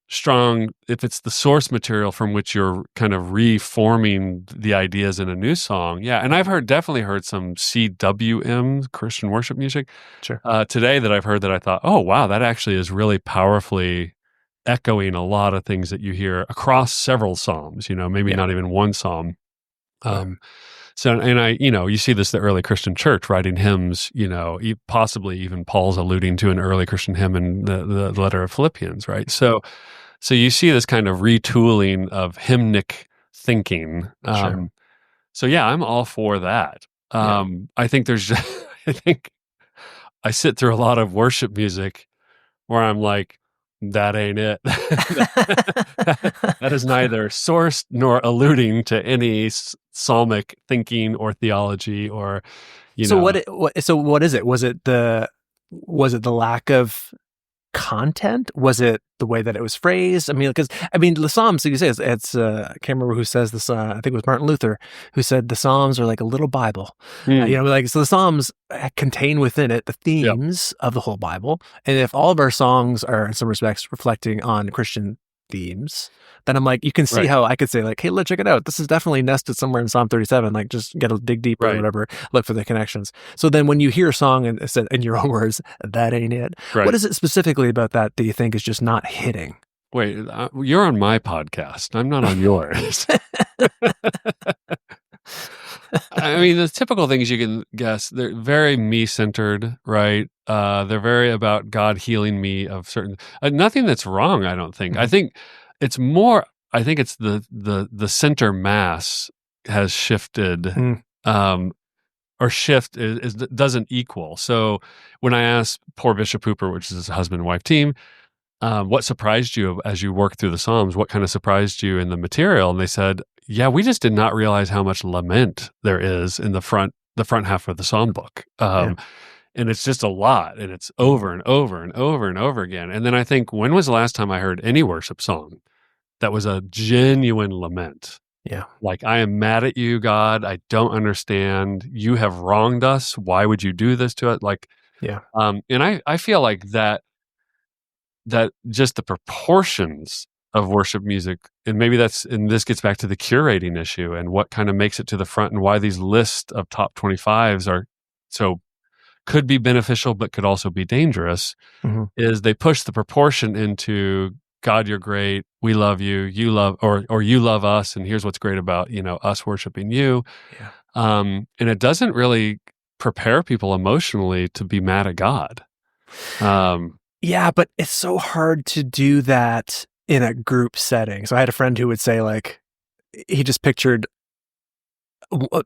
strong, if it's the source material from which you're kind of reforming the ideas in a new song. Yeah. And I've definitely heard some CWM, Christian worship music, today that I've heard that I thought, oh, wow, that actually is really powerfully echoing a lot of things that you hear across several psalms, maybe not even one psalm. So, and you see this, the early Christian church writing hymns, possibly even Paul's alluding to an early Christian hymn in the letter of Philippians, right? So you see this kind of retooling of hymnic thinking. So yeah, I'm all for that. I think I sit through a lot of worship music where I'm like, that ain't it. That is neither sourced nor alluding to any psalmic thinking or theology or, So what is it? Was it the lack of content? Was it the way that it was phrased? The Psalms, you say, it's I can't remember who says this. I think it was Martin Luther who said the Psalms are like a little Bible. So the Psalms contain within it the themes of the whole Bible. And if all of our songs are in some respects reflecting on Christian themes, then I'm like, you can see how I could say like, hey, let's check it out. This is definitely nested somewhere in Psalm 37. Like, just dig deeper or whatever, look for the connections. So then when you hear a song and said in your own words, that ain't it. Right. What is it specifically about that you think is just not hitting? Wait, you're on my podcast. I'm not on yours. The typical things you can guess, they're very me-centered, right? They're very about God healing me of certain, nothing that's wrong, I don't think. I think it's more, it's the center mass has shifted, or shift doesn't equal. So when I asked poor Bishop Hooper, which is his husband and wife team, what surprised you as you worked through the Psalms? What kind of surprised you in the material? And they said, yeah, we just did not realize how much lament there is in the front half of the Psalm book. And it's just a lot, and it's over and over and over and over again. And then I think, when was the last time I heard any worship song that was a genuine lament? Yeah. Like, I am mad at you, God. I don't understand. You have wronged us. Why would you do this to us? Like, Yeah. And I feel like that just the proportions of worship music, and maybe and this gets back to the curating issue and what kind of makes it to the front, and why these lists of top 25s are could be beneficial, but could also be dangerous, is they push the proportion into, God, you're great. We love you. You love, or you love us. And here's what's great about, us worshiping you. Yeah. And it doesn't really prepare people emotionally to be mad at God. Yeah, but it's so hard to do that in a group setting. So I had a friend who would say, like, he just pictured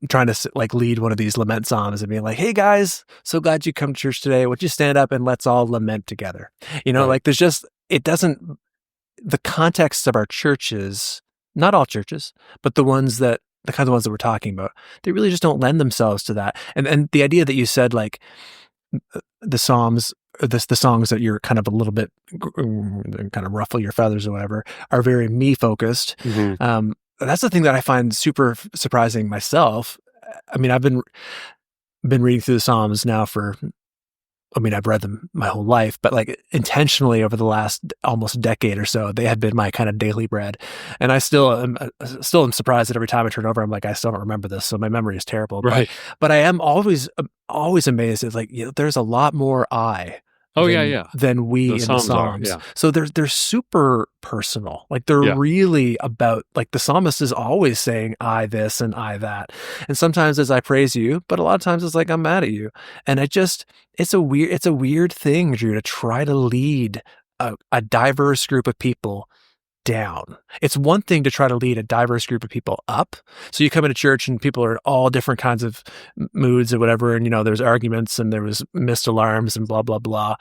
trying to like lead one of these lament psalms and being like, hey guys, so glad you come to church today. Would you stand up and let's all lament together? Like there's just, the context of our churches, not all churches, but the kind of ones that we're talking about, they really just don't lend themselves to that. And the idea that you said, like, the Psalms, the songs that you're kind of a little bit kind of ruffle your feathers or whatever are very me focused. That's the thing that I find super surprising myself. I mean, I've been reading through the Psalms now I've read them my whole life, but like intentionally over the last almost decade or so, they had been my kind of daily bread. And I still am surprised that every time I turn over, I'm like, I still don't remember this. So my memory is terrible. Right. But I am always amazed. It's like, there's a lot more than we in the Psalms. Yeah. So they're super personal. Like they're really about, like, the psalmist is always saying I this and I that. And sometimes it's I praise you, but a lot of times it's like I'm mad at you. And it's a weird thing, Drew, to try to lead a diverse group of people down. It's one thing to try to lead a diverse group of people up. So you come into church and people are in all different kinds of moods or whatever, and there's arguments and there was missed alarms and blah blah blah.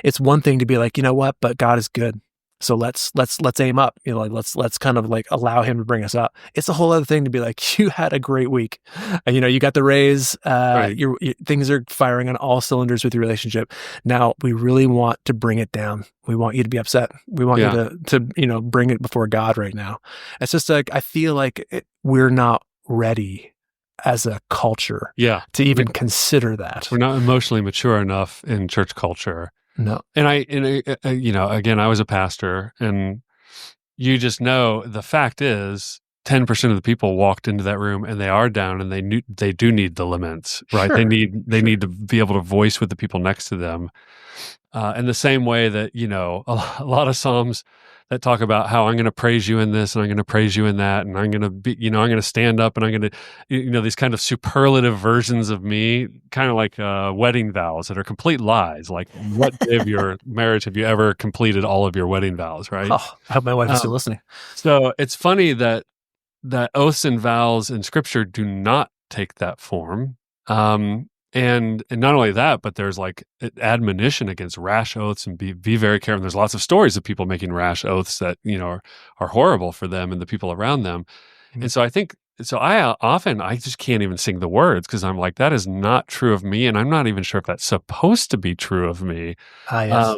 It's one thing to be like, what, but God is good. So let's aim up, let's kind of like allow him to bring us up. It's a whole other thing to be like, you had a great week, and you got the raise, right. Things are firing on all cylinders with your relationship. Now we really want to bring it down. We want you to be upset. We want you to bring it before God right now. It's just like, I feel like we're not ready as a culture to even consider that. We're not emotionally mature enough in church culture. No. And again, I was a pastor, and you just know the fact is 10% of the people walked into that room and they are down, and they do need the laments, right? Sure. They need to be able to voice with the people next to them. In the same way that, a lot of Psalms that talk about how I'm going to praise you in this and I'm going to praise you in that, and I'm going to be, I'm going to stand up and I'm going to, these kind of superlative versions of me, kind of like wedding vows that are complete lies. Like, what day of your marriage have you ever completed all of your wedding vows, right? Oh, I hope my wife is still listening. So it's funny that oaths and vows in Scripture do not take that form. And not only that, but there's like admonition against rash oaths, and be very careful. And there's lots of stories of people making rash oaths that, are horrible for them and the people around them. Mm-hmm. And so I just can't even sing the words, because I'm like, that is not true of me. And I'm not even sure if that's supposed to be true of me. Yes.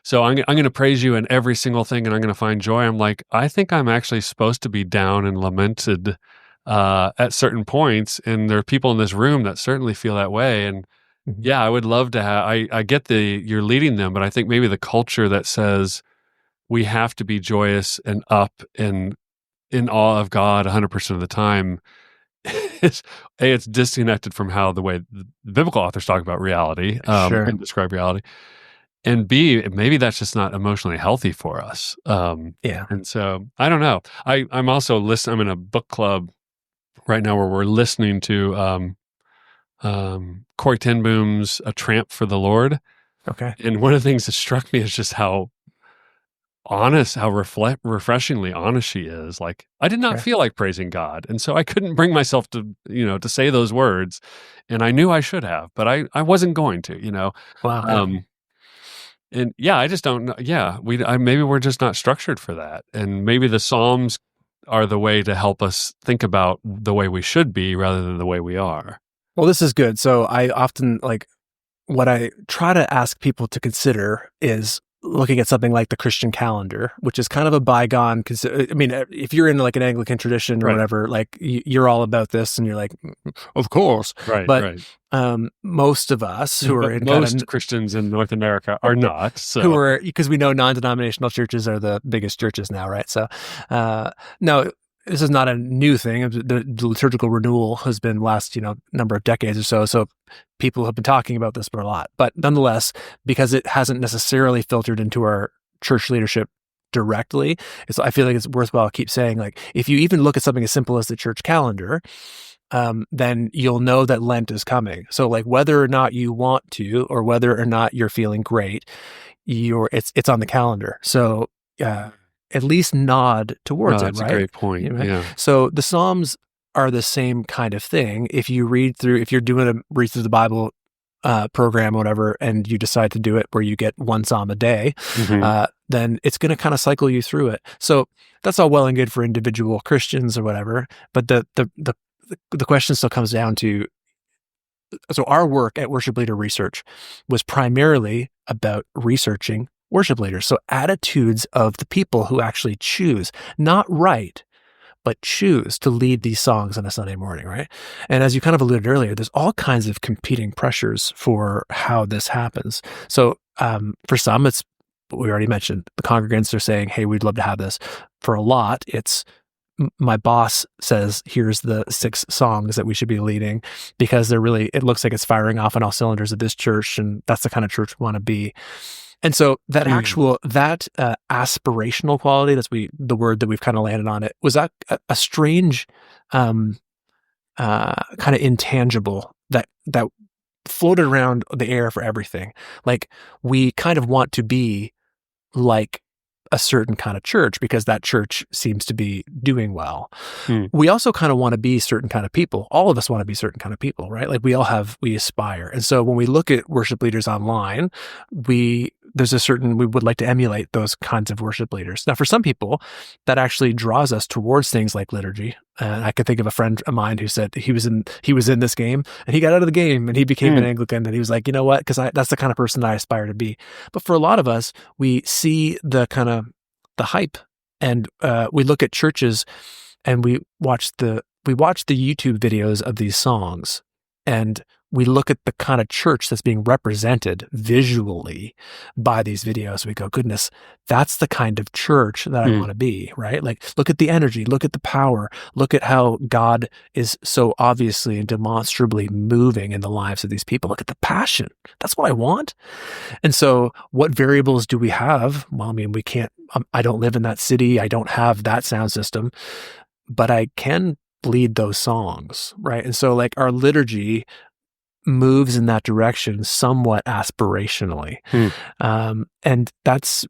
So I'm going to praise you in every single thing, and I'm going to find joy. I'm like, I think I'm actually supposed to be down and lamented at certain points, and there are people in this room that certainly feel that way. And I would love to have. I get you're leading them, but I think maybe the culture that says we have to be joyous and up and in awe of God 100% of the time is it's disconnected from how the way the biblical authors talk about reality and describe reality. And B, maybe that's just not emotionally healthy for us. And so I don't know. I'm also listening. I'm in a book club right now where we're listening to Corrie ten Boom's "A Tramp for the Lord." Okay. And one of the things that struck me is just how honest, how refreshingly honest she is. Like, I did not feel like praising God, and so I couldn't bring myself to to say those words, and I knew I should have, but I wasn't going to. Wow. And yeah, I just don't know. Yeah, maybe we're just not structured for that. And maybe the Psalms are the way to help us think about the way we should be rather than the way we are. Well, this is good. So I often what I try to ask people to consider is looking at something like the Christian calendar, which is kind of a bygone. Because I mean, if you're in like an Anglican tradition or Right. whatever, like you're all about this, and you're like, of course, Right. But right. Most of us who are in most Christians in North America are not. So who are, because we know non-denominational churches are the biggest churches now, right? So, no. This is not a new thing. The liturgical renewal has been last, number of decades or so. So people have been talking about this for a lot. But nonetheless, because it hasn't necessarily filtered into our church leadership directly, I feel like it's worthwhile to keep saying, like, if you even look at something as simple as the church calendar, then you'll know that Lent is coming. So like whether or not you want to, or whether or not you're feeling great, it's on the calendar. So at least nod towards it, right? That's a great point. Yeah. So the Psalms are the same kind of thing. If you're doing a read through the Bible program or whatever, and you decide to do it where you get one Psalm a day, then it's going to kind of cycle you through it. So that's all well and good for individual Christians or whatever. But the question still comes down to, so our work at Worship Leader Research was primarily about researching worship leaders. So attitudes of the people who actually choose, not write, but choose to lead these songs on a Sunday morning, right? And as you kind of alluded earlier, there's all kinds of competing pressures for how this happens. So for some, it's what we already mentioned. The congregants are saying, hey, we'd love to have this. For a lot, it's my boss says, here's the 6 songs that we should be leading, because it looks like it's firing off on all cylinders at this church, and that's the kind of church we want to be. And so that aspirational quality, that's the word that we've kind of landed on it, was a strange kind of intangible that floated around the air for everything. Like, we kind of want to be like a certain kind of church because that church seems to be doing well. We also kind of want to be certain kind of people. All of us want to be certain kind of people, right? Like we aspire. And so when we look at worship leaders online, we would like to emulate those kinds of worship leaders. Now, for some people, that actually draws us towards things like liturgy. And I could think of a friend of mine who said he was in this game and he got out of the game and he became an Anglican, and he was like, you know what? Because that's the kind of person that I aspire to be. But for a lot of us, we see the kind of the hype, and we look at churches and we watch the YouTube videos of these songs, and we look at the kind of church that's being represented visually by these videos. We go, goodness, that's the kind of church that I want to be, right? Like, look at the energy, look at the power, look at how God is so obviously and demonstrably moving in the lives of these people. Look at the passion. That's what I want. And so what variables do we have? Well, I mean, we can't, I don't live in that city. I don't have that sound system, but I can lead those songs, right? And so like our liturgy moves in that direction somewhat aspirationally. And that's,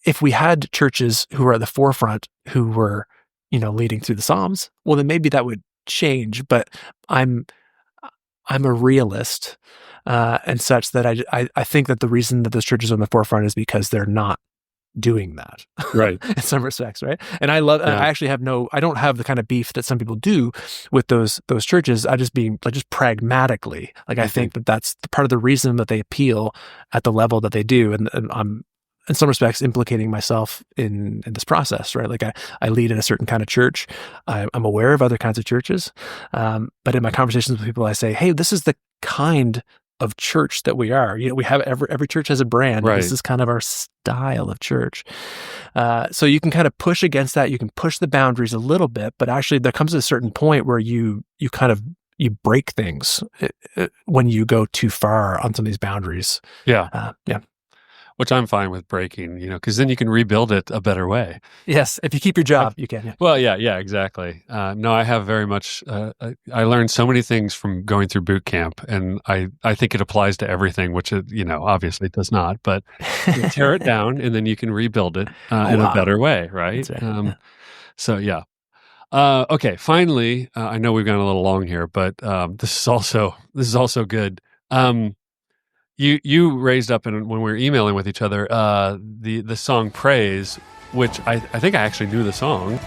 if we had churches who are at the forefront who were, leading through the Psalms, well, then maybe that would change. But I'm a realist, and such that I think that the reason that those churches are on the forefront is because they're not doing that, right? In some respects, right? And I actually I don't have the kind of beef that some people do with those churches. I just pragmatically, like, I think that that's part of the reason that they appeal at the level that they do. And I'm, in some respects, implicating myself in this process, right? Like I lead in a certain kind of church. I'm aware of other kinds of churches. But in my conversations with people, I say, hey, this is the kind of church that we are. We have every church has a brand. Right. This is kind of our style of church. So you can kind of push against that. You can push the boundaries a little bit, but actually there comes a certain point where you break things when you go too far on some of these boundaries. Yeah. Which I'm fine with breaking, because then you can rebuild it a better way. Yes, if you keep your job, you can. Yeah. Well, yeah, exactly. No, I have very much. I learned so many things from going through boot camp, and I think it applies to everything, which obviously it does not. But you tear it down, and then you can rebuild it in a better way, right? That's right. So yeah. Okay. Finally, I know we've gone a little long here, but this is also good. You raised up when we were emailing with each other the song Praise, which I think I actually knew the song.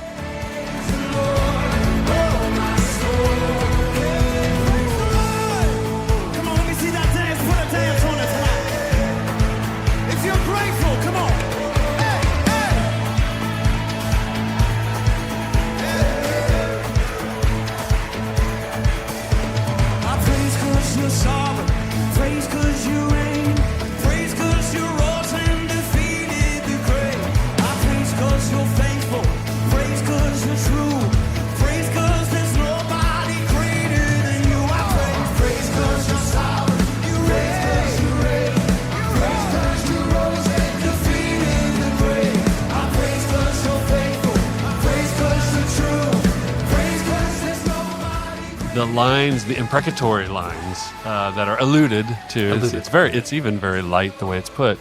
The lines, the imprecatory lines that are alluded to, it's even very light the way it's put.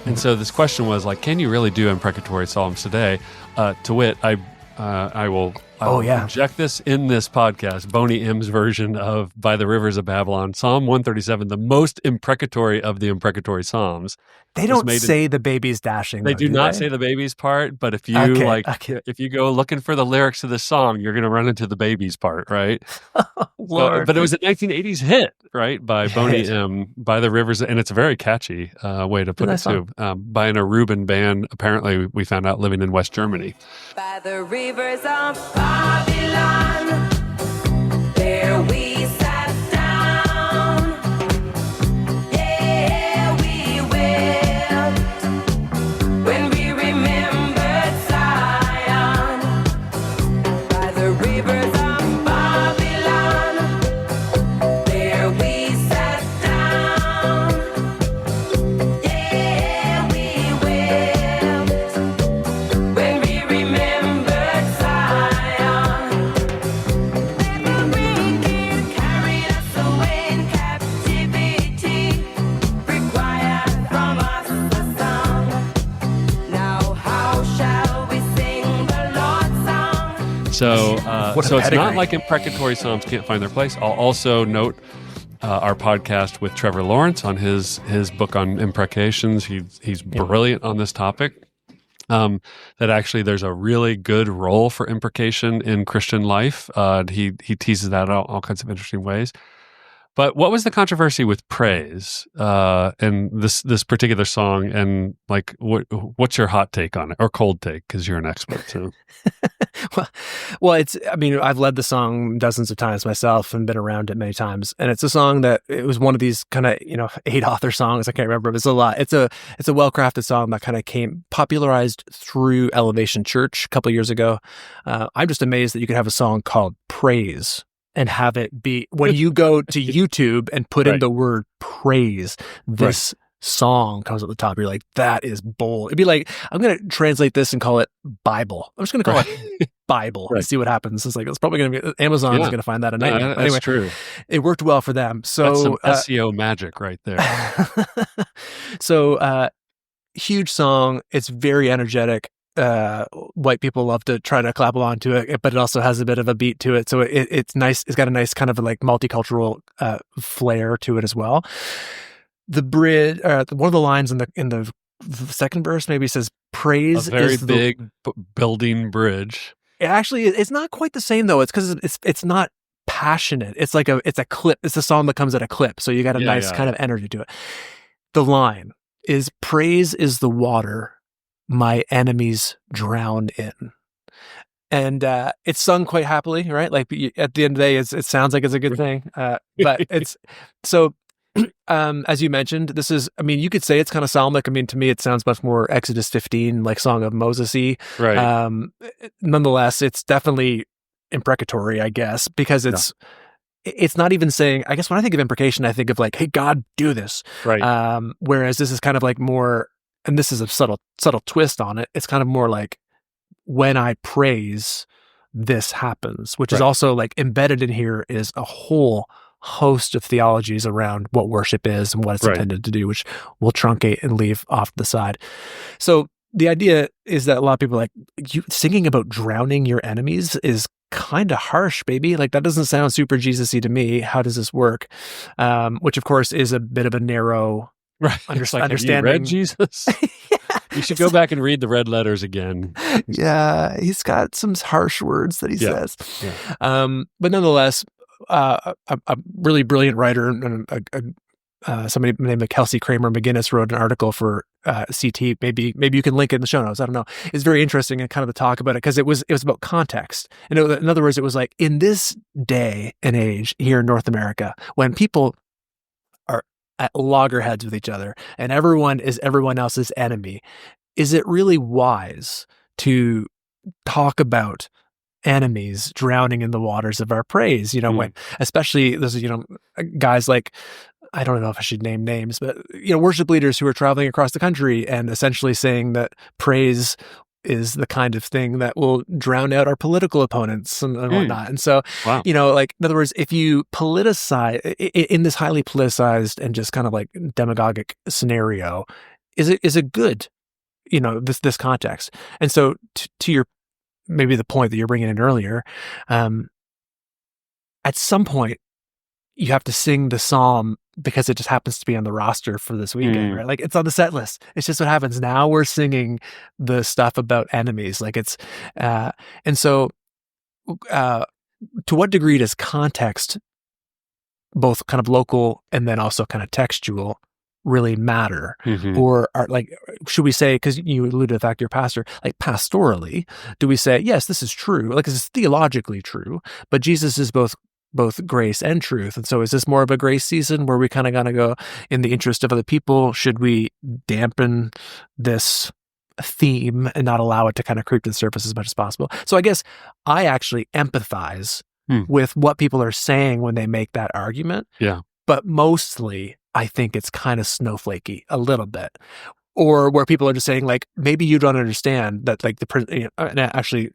And so this question was like, can you really do imprecatory psalms today? To wit, I will inject this in this podcast, Boney M's version of By the Rivers of Babylon, Psalm 137, the most imprecatory of the imprecatory psalms. They don't say the baby's dashing. They do not say the baby's part, but if you if you go looking for the lyrics of the song, you're going to run into the baby's part, right? Lord. But it was a 1980s hit, right, by Boney M, By the Rivers, and it's a very catchy way to put it too. By an Aruban band, apparently we found out living in West Germany. By the rivers of Babylon, there we sat down. Yeah, we wept when we remembered Zion. By the rivers of Babylon, there we sat down. Yeah, we wept when we remembered Zion. The wicked carried us away in captivity, required from us a song. Now how shall we sing the Lord's song? So What a so it's not pedigree. like imprecatory psalms can't find their place. I'll also note our podcast with Trevor Lawrence on his book on imprecations. He's brilliant on this topic. That actually there's a really good role for imprecation in Christian life. He teases that out all kinds of interesting ways. But what was the controversy with praise and this particular song? And like, what's your hot take on it, or cold take? Because you're an expert too. Well, I've led the song dozens of times myself and been around it many times. And it's a song that it was one of these kind of, 8 author songs. I can't remember. It's a lot. It's a well-crafted song that kind of came popularized through Elevation Church a couple of years ago. I'm just amazed that you could have a song called Praise and have it be, when you go to YouTube and put in Right. the word praise, this song comes at the top. You're like, that is bold. It'd be like, I'm going to translate this and call it Bible. I'm just going to call it Bible and see what happens. It's probably going to be, Amazon is going to find that a nightmare. That's true. It worked well for them. So That's some SEO magic right there. So huge song. It's very energetic. White people love to try to clap along to it, but it also has a bit of a beat to it. So it's nice. It's got a nice kind of like multicultural flair to it as well. The bridge, one of the lines in the second verse maybe says, "Praise A very is big building bridge." Actually, it's not quite the same though. It's because it's not passionate. It's like it's a clip. It's a song that comes at a clip. So you got a nice kind of energy to it. The line is, "Praise is the water my enemies drown in." And it's sung quite happily, right? Like at the end of the day, it sounds like it's a good thing. But it's so, as you mentioned, this is, you could say it's kind of psalmic. To me, it sounds much more Exodus 15, like Song of Moses-y. Right. Nonetheless, it's definitely imprecatory, I guess, because it's not even saying, I guess when I think of imprecation, I think of like, hey, God, do this. Right. Whereas this is kind of like more, and this is a subtle twist on it. It's kind of more like, when I praise, this happens, which is also like embedded in here is a whole host of theologies around what worship is and what it's intended to do, which we'll truncate and leave off to the side. So the idea is that a lot of people are like, you singing about drowning your enemies is kind of harsh, baby. Like, that doesn't sound super Jesus-y to me. How does this work? Which, of course, is a bit of a narrow Right. It's like, understanding. have you read Jesus? You should go back and read the red letters again. Yeah, he's got some harsh words that he says. Yeah. But nonetheless, a really brilliant writer and somebody named Kelsey Kramer McGinnis wrote an article for CT. Maybe you can link it in the show notes. I don't know. It's very interesting and kind of the talk about it because it was about context. And in other words, it was like, in this day and age here in North America, when people are at loggerheads with each other and everyone is everyone else's enemy, is it really wise to talk about enemies drowning in the waters of our praise? When, especially there's, guys like, I don't know if I should name names, but, worship leaders who are traveling across the country and essentially saying that praise is the kind of thing that will drown out our political opponents and whatnot. And so, Wow. like, in other words, if you politicize in this highly politicized and just kind of like demagogic scenario, is it good? This context. And so to your, maybe the point that you're bringing in earlier, at some point you have to sing the psalm because it just happens to be on the roster for this weekend, right? Like, it's on the set list. It's just what happens. Now we're singing the stuff about enemies. Like, it's, and so, to what degree does context, both kind of local and then also kind of textual, really matter? Or are, like, should we say, because you alluded to the fact you're a pastor, like, pastorally, do we say, yes, this is true, like, this is theologically true, but Jesus is both grace and truth. And so is this more of a grace season where we kind of got to go in the interest of other people? Should we dampen this theme and not allow it to kind of creep to the surface as much as possible? So I guess I actually empathize with what people are saying when they make that argument. Yeah. But mostly I think it's kind of snowflakey a little bit. Or where people are just saying, like, maybe you don't understand that, like, and actually,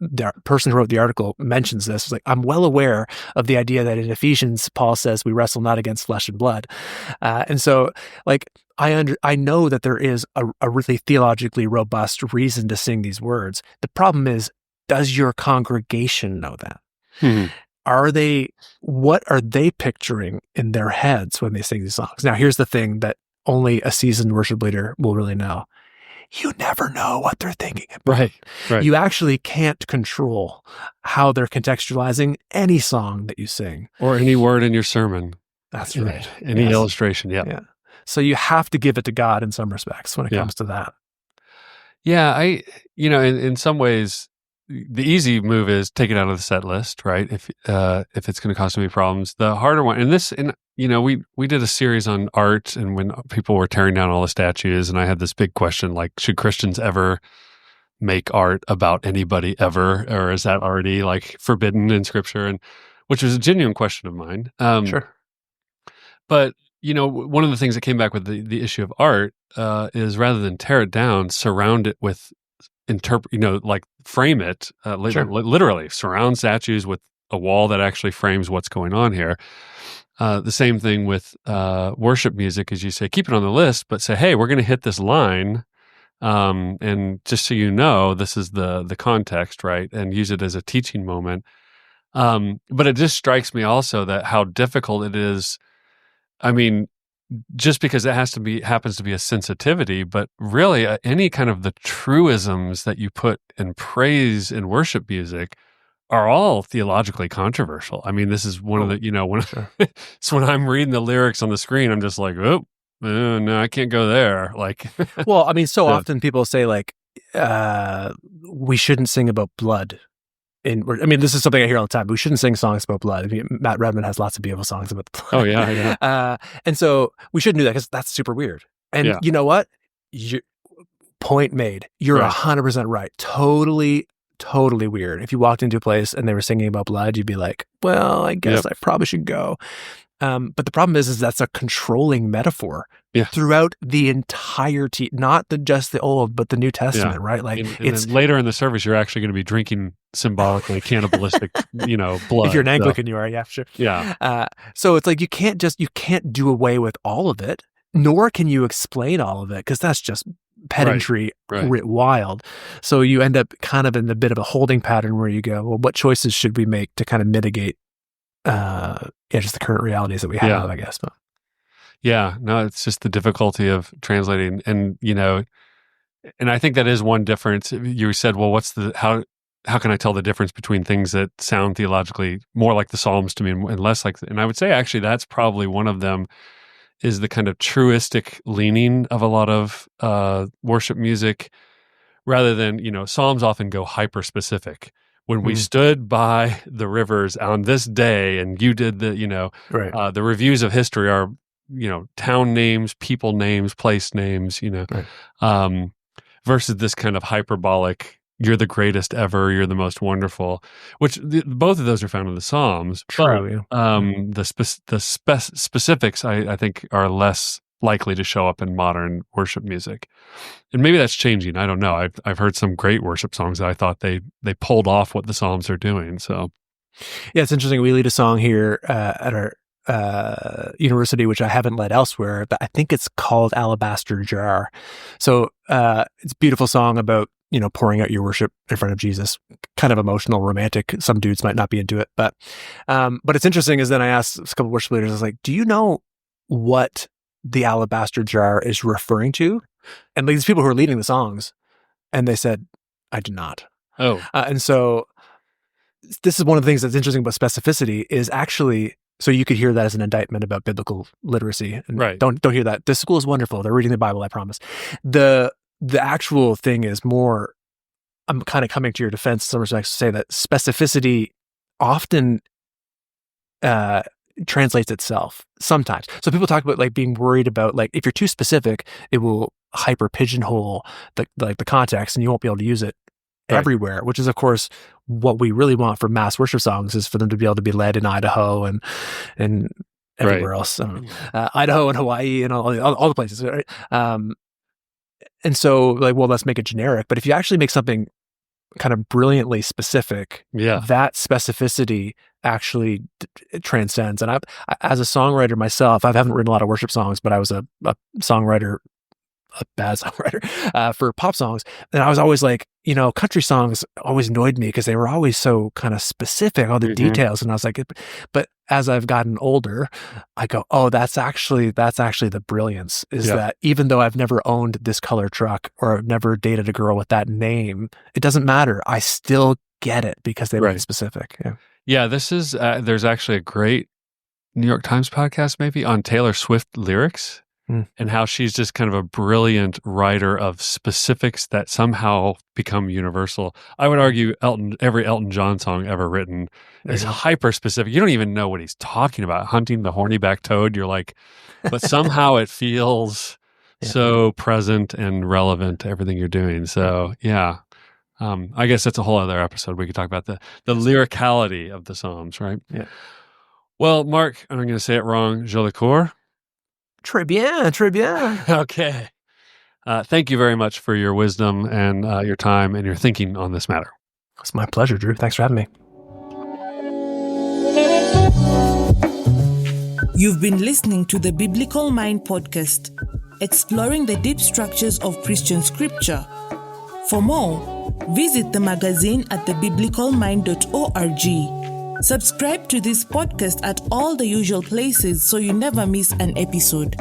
the person who wrote the article mentions this. It's like, I'm well aware of the idea that in Ephesians, Paul says we wrestle not against flesh and blood. And so, like, I know that there is a really theologically robust reason to sing these words. The problem is, does your congregation know that? What are they picturing in their heads when they sing these songs? Now, here's the thing that only a seasoned worship leader will really know. You never know what they're thinking about. Right. You actually can't control how they're contextualizing any song that you sing. Or any word in your sermon. That's right. Any illustration, yeah. So you have to give it to God in some respects when it comes to that. Yeah, in some ways, the easy move is take it out of the set list, right? If it's going to cause too many problems. The harder one, we did a series on art, and when people were tearing down all the statues, and I had this big question, like, should Christians ever make art about anybody ever, or is that already, like, forbidden in Scripture? And which was a genuine question of mine. Sure. But one of the things that came back with the issue of art is, rather than tear it down, surround it with frame it, literally surround statues with a wall that actually frames what's going on here. The same thing with worship music, as you say, keep it on the list, but say, hey, we're going to hit this line, and just so you know, this is the context, right? And use it as a teaching moment. But it just strikes me also that how difficult it is. I mean, just because it happens to be a sensitivity, but really any kind of the truisms that you put in praise in worship music are all theologically controversial. I mean, this is one of the, so when I'm reading the lyrics on the screen, I'm just like, oh, no, I can't go there. Like, well, I mean, so often people say, like, we shouldn't sing about blood. This is something I hear all the time. We shouldn't sing songs about blood. I mean, Matt Redman has lots of beautiful songs about blood. Oh, yeah. And so we shouldn't do that because that's super weird. And you know what? Point made. You're 100% right. Totally weird. If you walked into a place and they were singing about blood, you'd be like, well, I guess I probably should go. But the problem is that's a controlling metaphor throughout the entirety, not just the Old, but the New Testament, right? Like, it's later in the service, you're actually going to be drinking symbolically cannibalistic, blood. If you're an Anglican, you are, sure. Yeah. So it's like you can't do away with all of it, nor can you explain all of it, because that's just pedantry Right. writ wild. So you end up kind of in a bit of a holding pattern where you go, well, what choices should we make to kind of mitigate just the current realities that we have, I guess. But Yeah, no, it's just the difficulty of translating, and and I think that is one difference. You said, well, how can I tell the difference between things that sound theologically more like the Psalms to me and less like, and I would say actually that's probably one of them, is the kind of truistic leaning of a lot of worship music, rather than, Psalms often go hyper specific. When we stood by the rivers on this day, and you did the, right. the reviews of history are, town names, people names, place names, Right. Versus this kind of hyperbolic, you're the greatest ever, you're the most wonderful, which both of those are found in the Psalms. True. But the specifics, I think, are less likely to show up in modern worship music. And maybe that's changing. I don't know. I've heard some great worship songs that I thought they pulled off what the Psalms are doing. So Yeah, it's interesting. We lead a song here at our university, which I haven't led elsewhere, but I think it's called Alabaster Jar. So it's a beautiful song about, pouring out your worship in front of Jesus, kind of emotional, romantic. Some dudes might not be into it, but it's interesting is then I asked a couple of worship leaders, I was like, do you know what the alabaster jar is referring to? And these people who are leading the songs, and they said, I do not. Oh. And so this is one of the things that's interesting about specificity is actually, so you could hear that as an indictment about biblical literacy. And Right. Don't hear that. This school is wonderful. They're reading the Bible, I promise. The actual thing is more, I'm kind of coming to your defense in some respects to say that specificity often translates itself sometimes. So people talk about like being worried about like if you're too specific, it will hyper pigeonhole the context and you won't be able to use it everywhere, which is of course what we really want for mass worship songs is for them to be able to be led in Idaho and everywhere else, Idaho and Hawaii and all the places, right? And so like, well, let's make it generic. But if you actually make something kind of brilliantly specific, that specificity actually transcends. And I, as a songwriter myself, I haven't written a lot of worship songs, but I was a songwriter, a bad songwriter for pop songs. And I was always like, country songs always annoyed me because they were always so kind of specific, all the details. And I was like, but as I've gotten older, I go, oh, that's actually the brilliance is that even though I've never owned this color truck or I've never dated a girl with that name, it doesn't matter. I still get it because they were specific. Yeah, this is, there's actually a great New York Times podcast maybe on Taylor Swift lyrics. And how she's just kind of a brilliant writer of specifics that somehow become universal. I would argue every Elton John song ever written is hyper specific. You don't even know what he's talking about. Hunting the horny-backed toad, you're like, but somehow it feels so present and relevant to everything you're doing. So I guess that's a whole other episode. We could talk about the lyricality of the Psalms, right? Yeah. Well, Marc, I'm going to say it wrong, Jolicoeur. Très bien. Okay. Thank you very much for your wisdom and your time and your thinking on this matter. It's my pleasure, Drew. Thanks for having me. You've been listening to the Biblical Mind podcast, exploring the deep structures of Christian scripture. For more, visit the magazine at thebiblicalmind.org. Subscribe to this podcast at all the usual places so you never miss an episode.